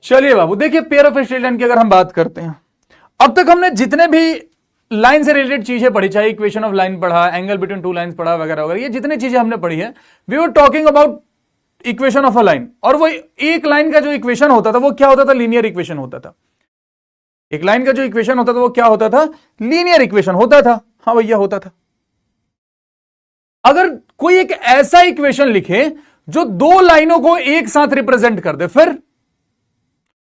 चलिए बाबू, देखिए पेयर ऑफ स्ट्रेट लाइन की अगर हम बात करते हैं, अब तक हमने जितने भी लाइन से रिलेटेड चीजें पढ़ी, चाहे इक्वेशन ऑफ लाइन पढ़ा, एंगल बिटवीन टू लाइंस पढ़ा, वगैरह वगैरह, ये जितनी चीजें हमने पढ़ी है, we were talking about equation of a line. और वो एक लाइन का जो इक्वेशन होता था वो क्या होता था, लीनियर इक्वेशन होता था। एक लाइन का जो इक्वेशन होता था वो क्या होता था, लीनियर इक्वेशन होता था। हाँ भैया होता था। अगर कोई एक ऐसा इक्वेशन लिखे जो दो लाइनों को एक साथ रिप्रेजेंट कर दे, फिर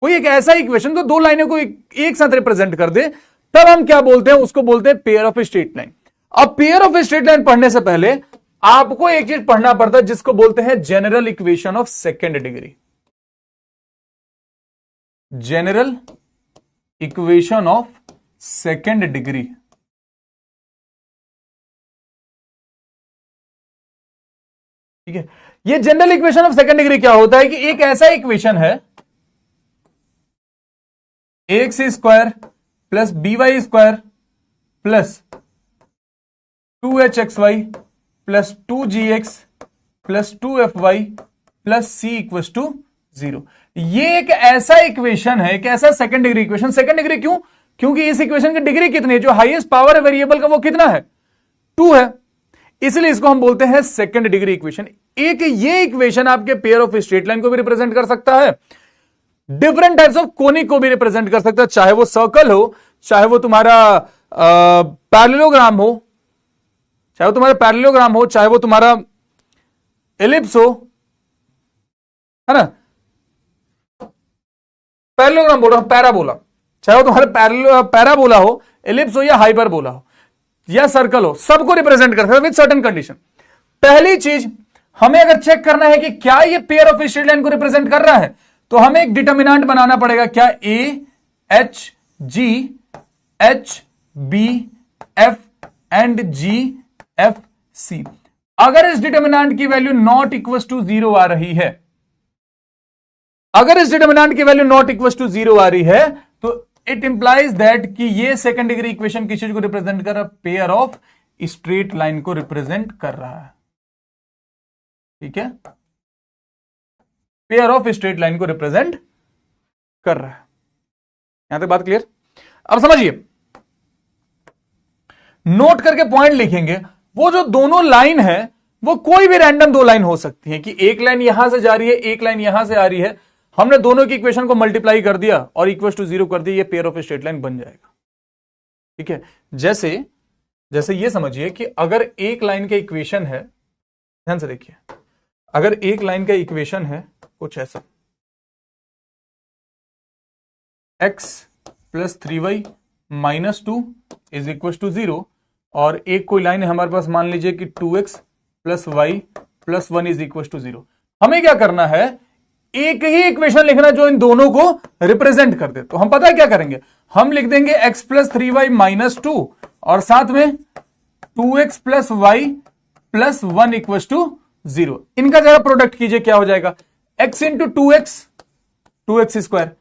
कोई एक ऐसा इक्वेशन तो दो लाइनों को एक साथ रिप्रेजेंट कर दे, तब हम क्या बोलते हैं, उसको बोलते हैं पेयर ऑफ स्ट्रेट लाइन। अब पेयर ऑफ स्ट्रेट लाइन पढ़ने से पहले आपको एक चीज पढ़ना पड़ता है जिसको बोलते हैं general equation of second degree. General equation of second degree. ठीक है, ये general equation of second degree क्या होता है कि एक ऐसा इक्वेशन है, x square plus b y square plus 2hxy plus 2gx plus 2fy plus c equals to 0। ये एक ऐसा इक्वेशन है, एक ऐसा second degree equation. Second degree क्यों? क्योंकि इस इक्वेशन की डिग्री कितनी है, जो हाईएस्ट पावर है वेरिएबल का वो कितना है 2 है, इसलिए इसको हम बोलते हैं सेकंड डिग्री इक्वेशन। एक ये इक्वेशन आपके पेयर ऑफ स्ट्रेट लाइन को भी रिप्रेजेंट कर सकता है, डिफरेंट टाइप्स ऑफ कोनिक को भी रिप्रेजेंट कर सकता है, चाहे वो सर्कल हो, चाहे वो तुम्हारा पैरेललोग्राम हो, चाहे वो तुम्हारा पैरेललोग्राम हो, चाहे वो तुम्हारा एलिप्स हो, है ना, पैरेललोग्राम बोल रहा हूं, पैराबोला, चाहे वो तुम्हारा पैराबोला हो, एलिप्स हो या हाइपरबोला हो या सर्कल हो, सबको रिप्रेजेंट कर सकता है विद सर्टेन कंडीशन। पहली चीज हमें अगर चेक करना है कि क्या ये पेयर ऑफ स्ट्रेट लाइन को रिप्रेजेंट कर रहा है, तो हमें एक डिटर्मिनेंट बनाना पड़ेगा। क्या? A H G H B F and G F C. अगर इस डिटर्मिनेंट की वैल्यू नॉट इक्वल टू 0 आ रही है, अगर इस डिटरमिनेंट की वैल्यू नॉट इक्वल टू 0 आ रही है तो इट इंप्लाइज दैट कि ये सेकंड डिग्री इक्वेशन किस चीज को रिप्रेजेंट कर रहा है, पेयर ऑफ स्ट्रेट लाइन को रिप्रेजेंट कर रहा है। ठीक है, पेयर ऑफ स्ट्रेट लाइन को रिप्रेजेंट कर रहा है। यहां तक बात क्लियर? अब समझिए, नोट करके पॉइंट लिखेंगे। वो जो दोनों लाइन है वो कोई भी रैंडम दो लाइन हो सकती है, कि एक लाइन यहां से जा रही है, एक लाइन यहां से आ रही है, हमने दोनों की इक्वेशन को मल्टीप्लाई कर दिया और इक्वल टू 0 कर दिया, ये पेयर ऑफ स्ट्रेट लाइन बन जाएगा। ठीक है, जैसे ये समझिए कि अगर एक लाइन का इक्वेशन है, ध्यान से देखिए, अगर एक लाइन का इक्वेशन है कुछ ऐसा, x plus 3y minus 2 is equal to 0, और एक कोई लाइन है हमारे पास, मान लीजिए कि 2x plus y plus 1 is equal to 0। हमें क्या करना है, एक ही इक्वेशन लिखना जो इन दोनों को रिप्रेजेंट कर दे। तो हम पता है क्या करेंगे, हम लिख देंगे x प्लस 3y माइनस 2 और साथ में 2x plus y plus 1 equal to 0। इनका जरा प्रोडक्ट कीजिए, क्या हो जाएगा, x into 2x square,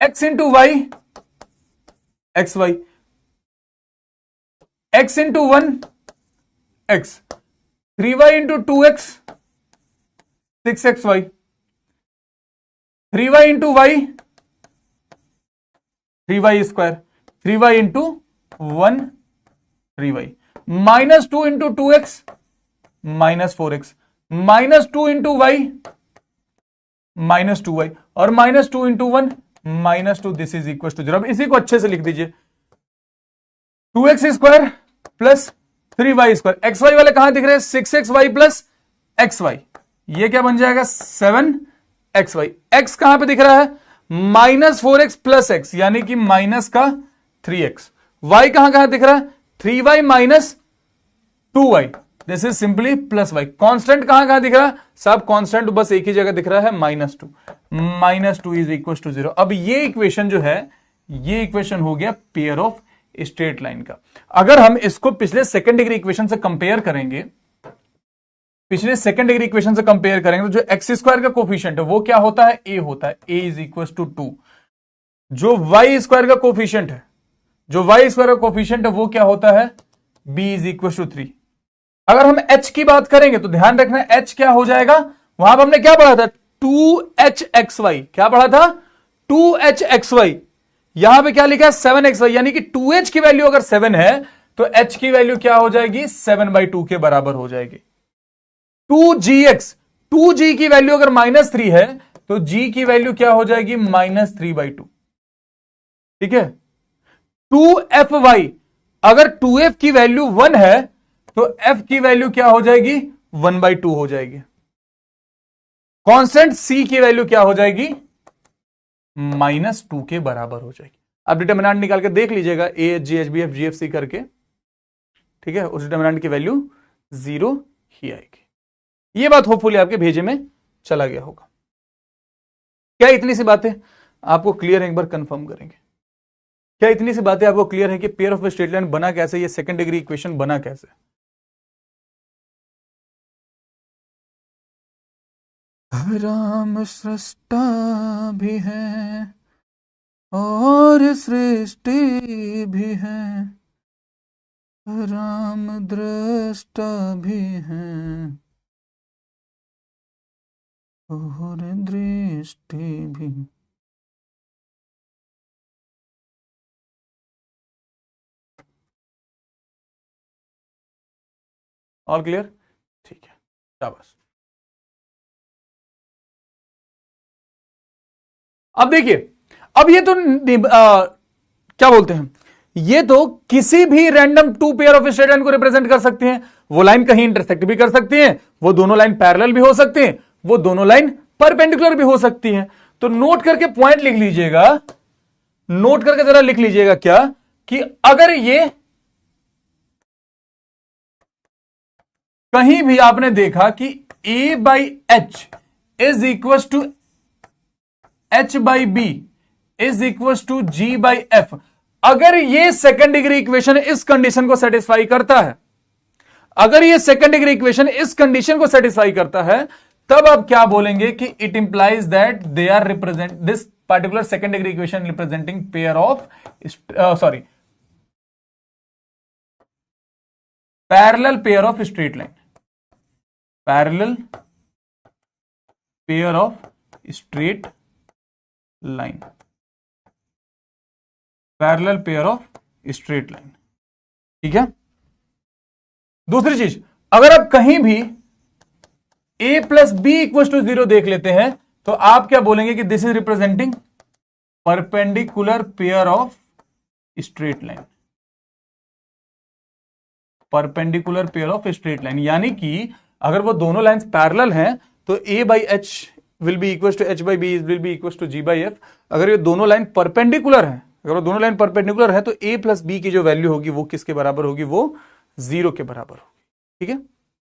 x into y x y, x into 1 x, 3y into 2x 6xy, 3y into y 3y square, 3y into 1 3y, minus 2 into 2x minus 4x, minus 2 into y minus 2y, और minus 2 into 1 minus 2, this is equal to 0। अब इसी को अच्छे से लिख दीजिए, 2x square plus 3y square, x y वाले कहां दिख रहे हैं, 6xy प्लस xy, ये क्या बन जाएगा 7xy। x कहां पे दिख रहा है, माइनस 4x प्लस x, यानी कि माइनस का 3x। y कहां कहां दिख रहा है, 3y minus 2y, this is simply plus y। Constant कहां कहां दिख रहा है साहब, कांस्टेंट बस एक ही जगह दिख रहा है, minus two is equal to 0। अब ये इक्वेशन जो है, ये इक्वेशन हो गया पेयर ऑफ स्ट्रेट लाइन का। अगर हम इसको पिछले सेकंड डिग्री इक्वेशन से कंपेयर करेंगे, तो जो एक्स स्क्वायर का कोफिशिएंट है वो क्या होता है, a होता है, a इज इक्वल टू 2। जो वाई स्क्वायर का कोफिशिएंट है, वो क्या होता है, b इज इक्वल टू 3। अगर हम h की बात करेंगे तो ध्यान रखना h क्या हो जाएगा, वहां पर हमने क्या पढ़ा था, 2hxy, क्या पढ़ा था, 2hxy। यहां पे क्या लिखा है, 7xy, यानी कि 2h की वैल्यू अगर 7 है तो h की वैल्यू क्या हो जाएगी, 7/2 के बराबर हो जाएगी। 2gx, 2g की वैल्यू अगर -3 है तो g की वैल्यू क्या हो जाएगी, -3/2। ठीक है, 2fy, अगर 2f की वैल्यू 1 है तो f की वैल्यू क्या हो जाएगी, 1/2 हो जाएगी। कांस्टेंट c की वैल्यू क्या हो जाएगी, -2 के बराबर हो जाएगी। अब डिटरमिनेंट निकाल के देख लीजिएगा, a g h b f g f c करके, ठीक है, उस डिटरमिनेंट की वैल्यू 0 ही आएगी। ये बात होपफुली आपके भेजे में चला गया होगा। क्या इतनी सी बातें आपको क्लियर है, एक बार कंफर्म करेंगे, क्या इतनी सी बातें आपको क्लियर है कि पेयर ऑफ स्ट्रेट लाइन बना कैसे, ये सेकंड डिग्री इक्वेशन बना कैसे। राम सृष्टा भी है और सृष्टि भी है, राम दृष्टा भी है और दृष्टि भी। ऑल क्लियर, ठीक है, शाबाश। अब देखिए, अब ये तो क्या बोलते हैं, ये तो किसी भी random two pair of straight line को रिप्रेजेंट कर सकते हैं। वो लाइन कहीं इंटरसेक्ट भी कर सकती हैं, वो दोनों लाइन पैरेलल भी हो सकते हैं, वो दोनों लाइन परपेंडिकुलर भी हो सकती हैं। तो नोट करके पॉइंट लिख लीजिएगा, नोट करके जरा लिख लीजिएगा क्या, कि अगर ये कहीं भी आपने देखा कि a by H is equal to h by B is equal to g by F, अगर ये सेकेंड डिग्री इक्वेशन इस कंडीशन को सेटिस्फाई करता है, अगर ये सेकेंड डिग्री इक्वेशन इस कंडीशन को सेटिस्फाई करता है, तब आप क्या बोलेंगे कि it implies that they are represent this particular second degree equation representing pair of sorry parallel pair of straight line, parallel pair of straight line, parallel pair of straight line. ठीक है। दूसरी चीज, अगर आप कहीं भी a plus B equal to 0 देख लेते हैं तो आप क्या बोलेंगे कि this is representing perpendicular pair of straight line, perpendicular pair of straight line. यानी कि अगर वो दोनों लाइंस पैरेलल हैं तो a by H will be equal to h by B will be equal to g by F. अगर ये दोनों लाइन परपेंडिकुलर हैं, अगर वो दोनों लाइन परपेंडिकुलर है तो a प्लस बी की जो वैल्यू होगी वो किसके बराबर होगी, वो 0 के बराबर होगी। ठीक है।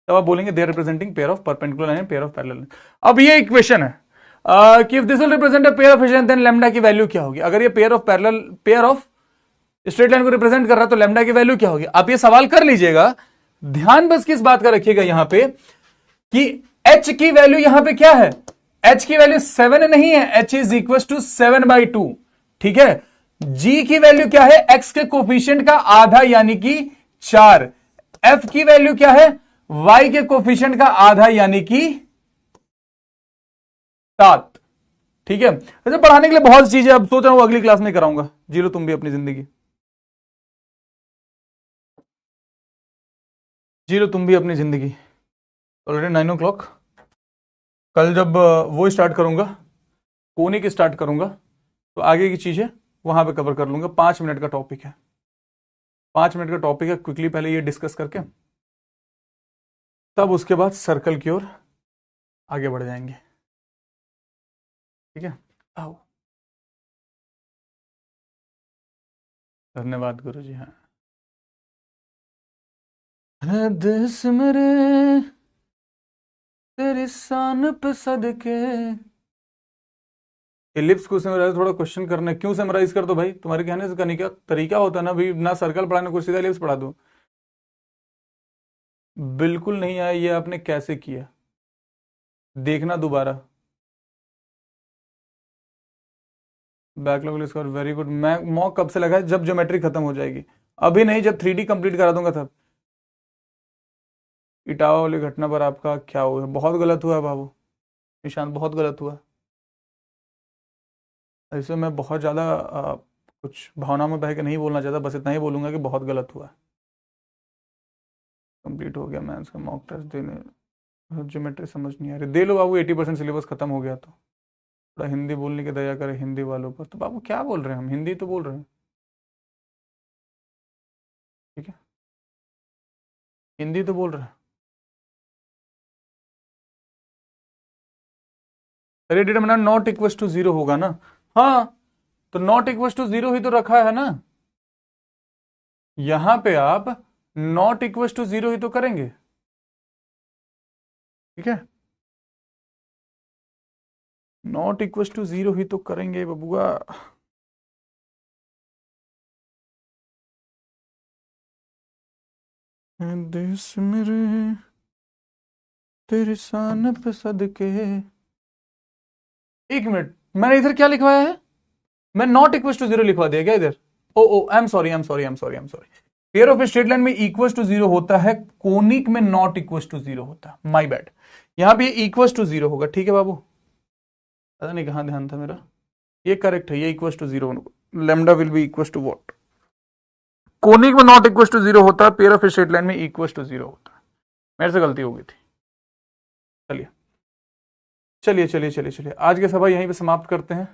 तब आप बोलेंगे they are representing pair of perpendicular line, pair of parallel line. अब ये इक्वेशन है कि if this will represent a pair of straight line then lambda की वैल्यू क्या होगी। अगर ये pair of parallel pair of straight line को रिप्रेजेंट कर रहा है तो लैम्डा की वैल्यू क्या होगी। आप ये सवाल कर लीजिएगा, ध्यान बस किस बात का रखिएगा यहां पे कि h की वैल्यू यहां पे क्या है, h की वैल्यू 7 नहीं है, h इज इक्वल टू 7/2। ठीक है। g की वैल्यू क्या है, x के कोफिशिएंट का आधा यानी कि 4। f की वैल्यू क्या है, y के कोफिशिएंट का आधा यानी कि 7। ठीक है। वैसे पढ़ाने के लिए बहुत चीजें, अब सोच रहा हूं अगली क्लास में कराऊंगा। जी लो तुम भी अपनी जिंदगी, जी लो तुम भी अपनी जिंदगी। Already 9 o'clock। कल जब वो स्टार्ट करूंगा, कोनिक स्टार्ट करूंगा तो आगे की चीजें वहां पे कवर कर लूंगा। 5 मिनट का टॉपिक है, 5 मिनट का टॉपिक है। क्विकली पहले ये डिस्कस करके तब उसके बाद सर्कल की ओर आगे बढ़ जाएंगे। ठीक है। आओ, धन्यवाद गुरु जी। हाँ, देश मेरे तेरी शान पे सदके। एलिप्स को समराइज थोड़ा क्वेश्चन करना है, क्यों समराइज कर दो भाई, तुम्हारे कहने से करने का तरीका होता है ना भाई, ना सर्कल पढ़ाने को सीधा एलिप्स पढ़ा दो। बिल्कुल नहीं आया, ये आपने कैसे किया, देखना दोबारा। Backlog score very good. मैं मॉक कब से लगा है, जब ज्योमेट्री खत्म हो जाएगी, अभी नहीं, जब 3D कंप्लीट करा दूंगा तब। इटावा वाली घटना पर आपका क्या हुआ, बहुत गलत हुआ बाबू निशांत, बहुत गलत हुआ। ऐसे मैं बहुत ज़्यादा कुछ भावना में बह के नहीं बोलना चाहता, बस इतना ही बोलूंगा कि बहुत गलत हुआ। कंप्लीट हो गया, मैं इसका मॉक टेस्ट देने, ज्योमेट्री समझ नहीं आ रही, दे लो बाबू। 80% सिलेबस खत्म हो गया तो थोड़ा हिंदी बोलने की दया करें हिंदी वालों पर। तो बाबू क्या बोल रहे हैं, हम हिंदी तो बोल रहे हैं। ठीक है, हिंदी तो बोल रहे हैं। अरे डिटरमिनेंट नॉट इक्वल टू 0 होगा ना। हाँ, तो नॉट इक्वल टू 0 ही तो रखा है ना, यहां पे आप नॉट इक्वल टू 0 ही तो करेंगे। ठीक है, नॉट इक्वल टू 0 ही तो करेंगे बबुआ। देश मेरे तेरे शान पे सदके। एक मिनट, मैंने इधर क्या लिखवाया है, मैं नॉट इक्वल टू 0 लिखवा दिया क्या इधर। Oh I am sorry, I am sorry, I am sorry, I am sorry. Pair of straight line में इक्वल टू 0 होता है, कोनिक में नॉट इक्वल टू 0 होता है। माई बैड, यहां पे इक्वल टू 0 होगा। ठीक है बाबू, पता नहीं कहां ध्यान था मेरा, ये करेक्ट है, ये equal to 0, lambda will be equal to what, conic में नॉट इक्वल टू 0 होता है, पेयर ऑफ स्ट्रेट लाइन में इक्वल टू 0 होता है। मेरे से गलती हो गई थी। चलिए चलिए चलिए चलिए चलिए, आज की सभा यहीं पे समाप्त करते हैं,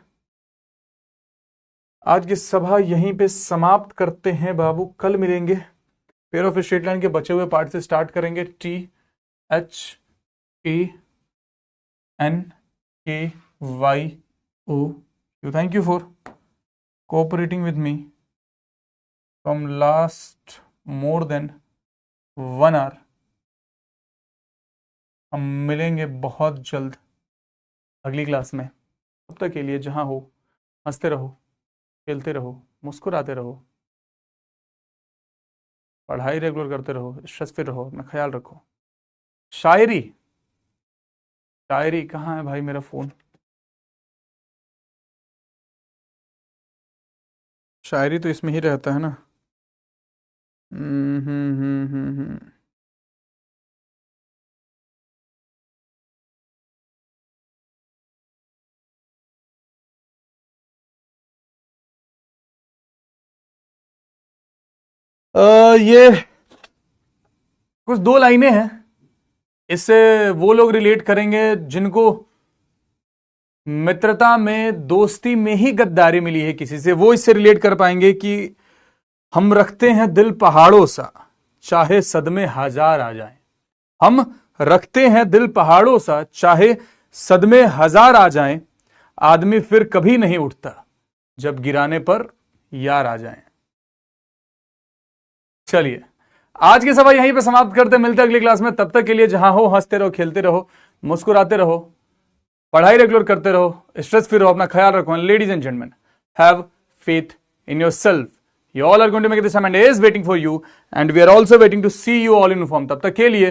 आज की सभा यहीं पे समाप्त करते हैं बाबू। कल मिलेंगे, पेयर ऑफ स्ट्रेट लाइन के बचे हुए पार्ट से स्टार्ट करेंगे। THANKYO, thank you for cooperating with me from last more than 1 hour। हम मिलेंगे बहुत जल्द अगली क्लास में। तब तक के लिए जहां हो हंसते रहो, खेलते रहो, मुस्कुराते रहो, पढ़ाई रेगुलर करते रहो, स्ट्रेस फ्री रहो, अपना ख्याल रखो। शायरी शायरी कहाँ है भाई मेरा फोन? शायरी तो इसमें ही रहता है ना। हम्म हम्म हम्म हम्म हम्म। ये कुछ दो लाइनें हैं, इससे वो लोग रिलेट करेंगे जिनको मित्रता में दोस्ती में ही गद्दारी मिली है किसी से, वो इससे रिलेट कर पाएंगे कि हम रखते हैं दिल पहाड़ों सा, चाहे सदमे हजार आ जाएं। हम रखते हैं दिल पहाड़ों सा, चाहे सदमे हजार आ जाएं। आदमी फिर कभी नहीं उठता, जब गिराने पर यार आ जाएं। चलिए, आज की सभा यहीं पे समाप्त करते, मिलते अगली क्लास में। तब तक के लिए जहां हो हंसते रहो, खेलते रहो, मुस्कुराते रहो, पढ़ाई रेगुलर करते रहो, स्ट्रेस फ्री रहो, अपना ख्याल रखो। Ladies and gentleman, have faith in yourself. You all are going to make this, and is waiting for you, and we are also waiting to see you all in uniform. तब तक के लिए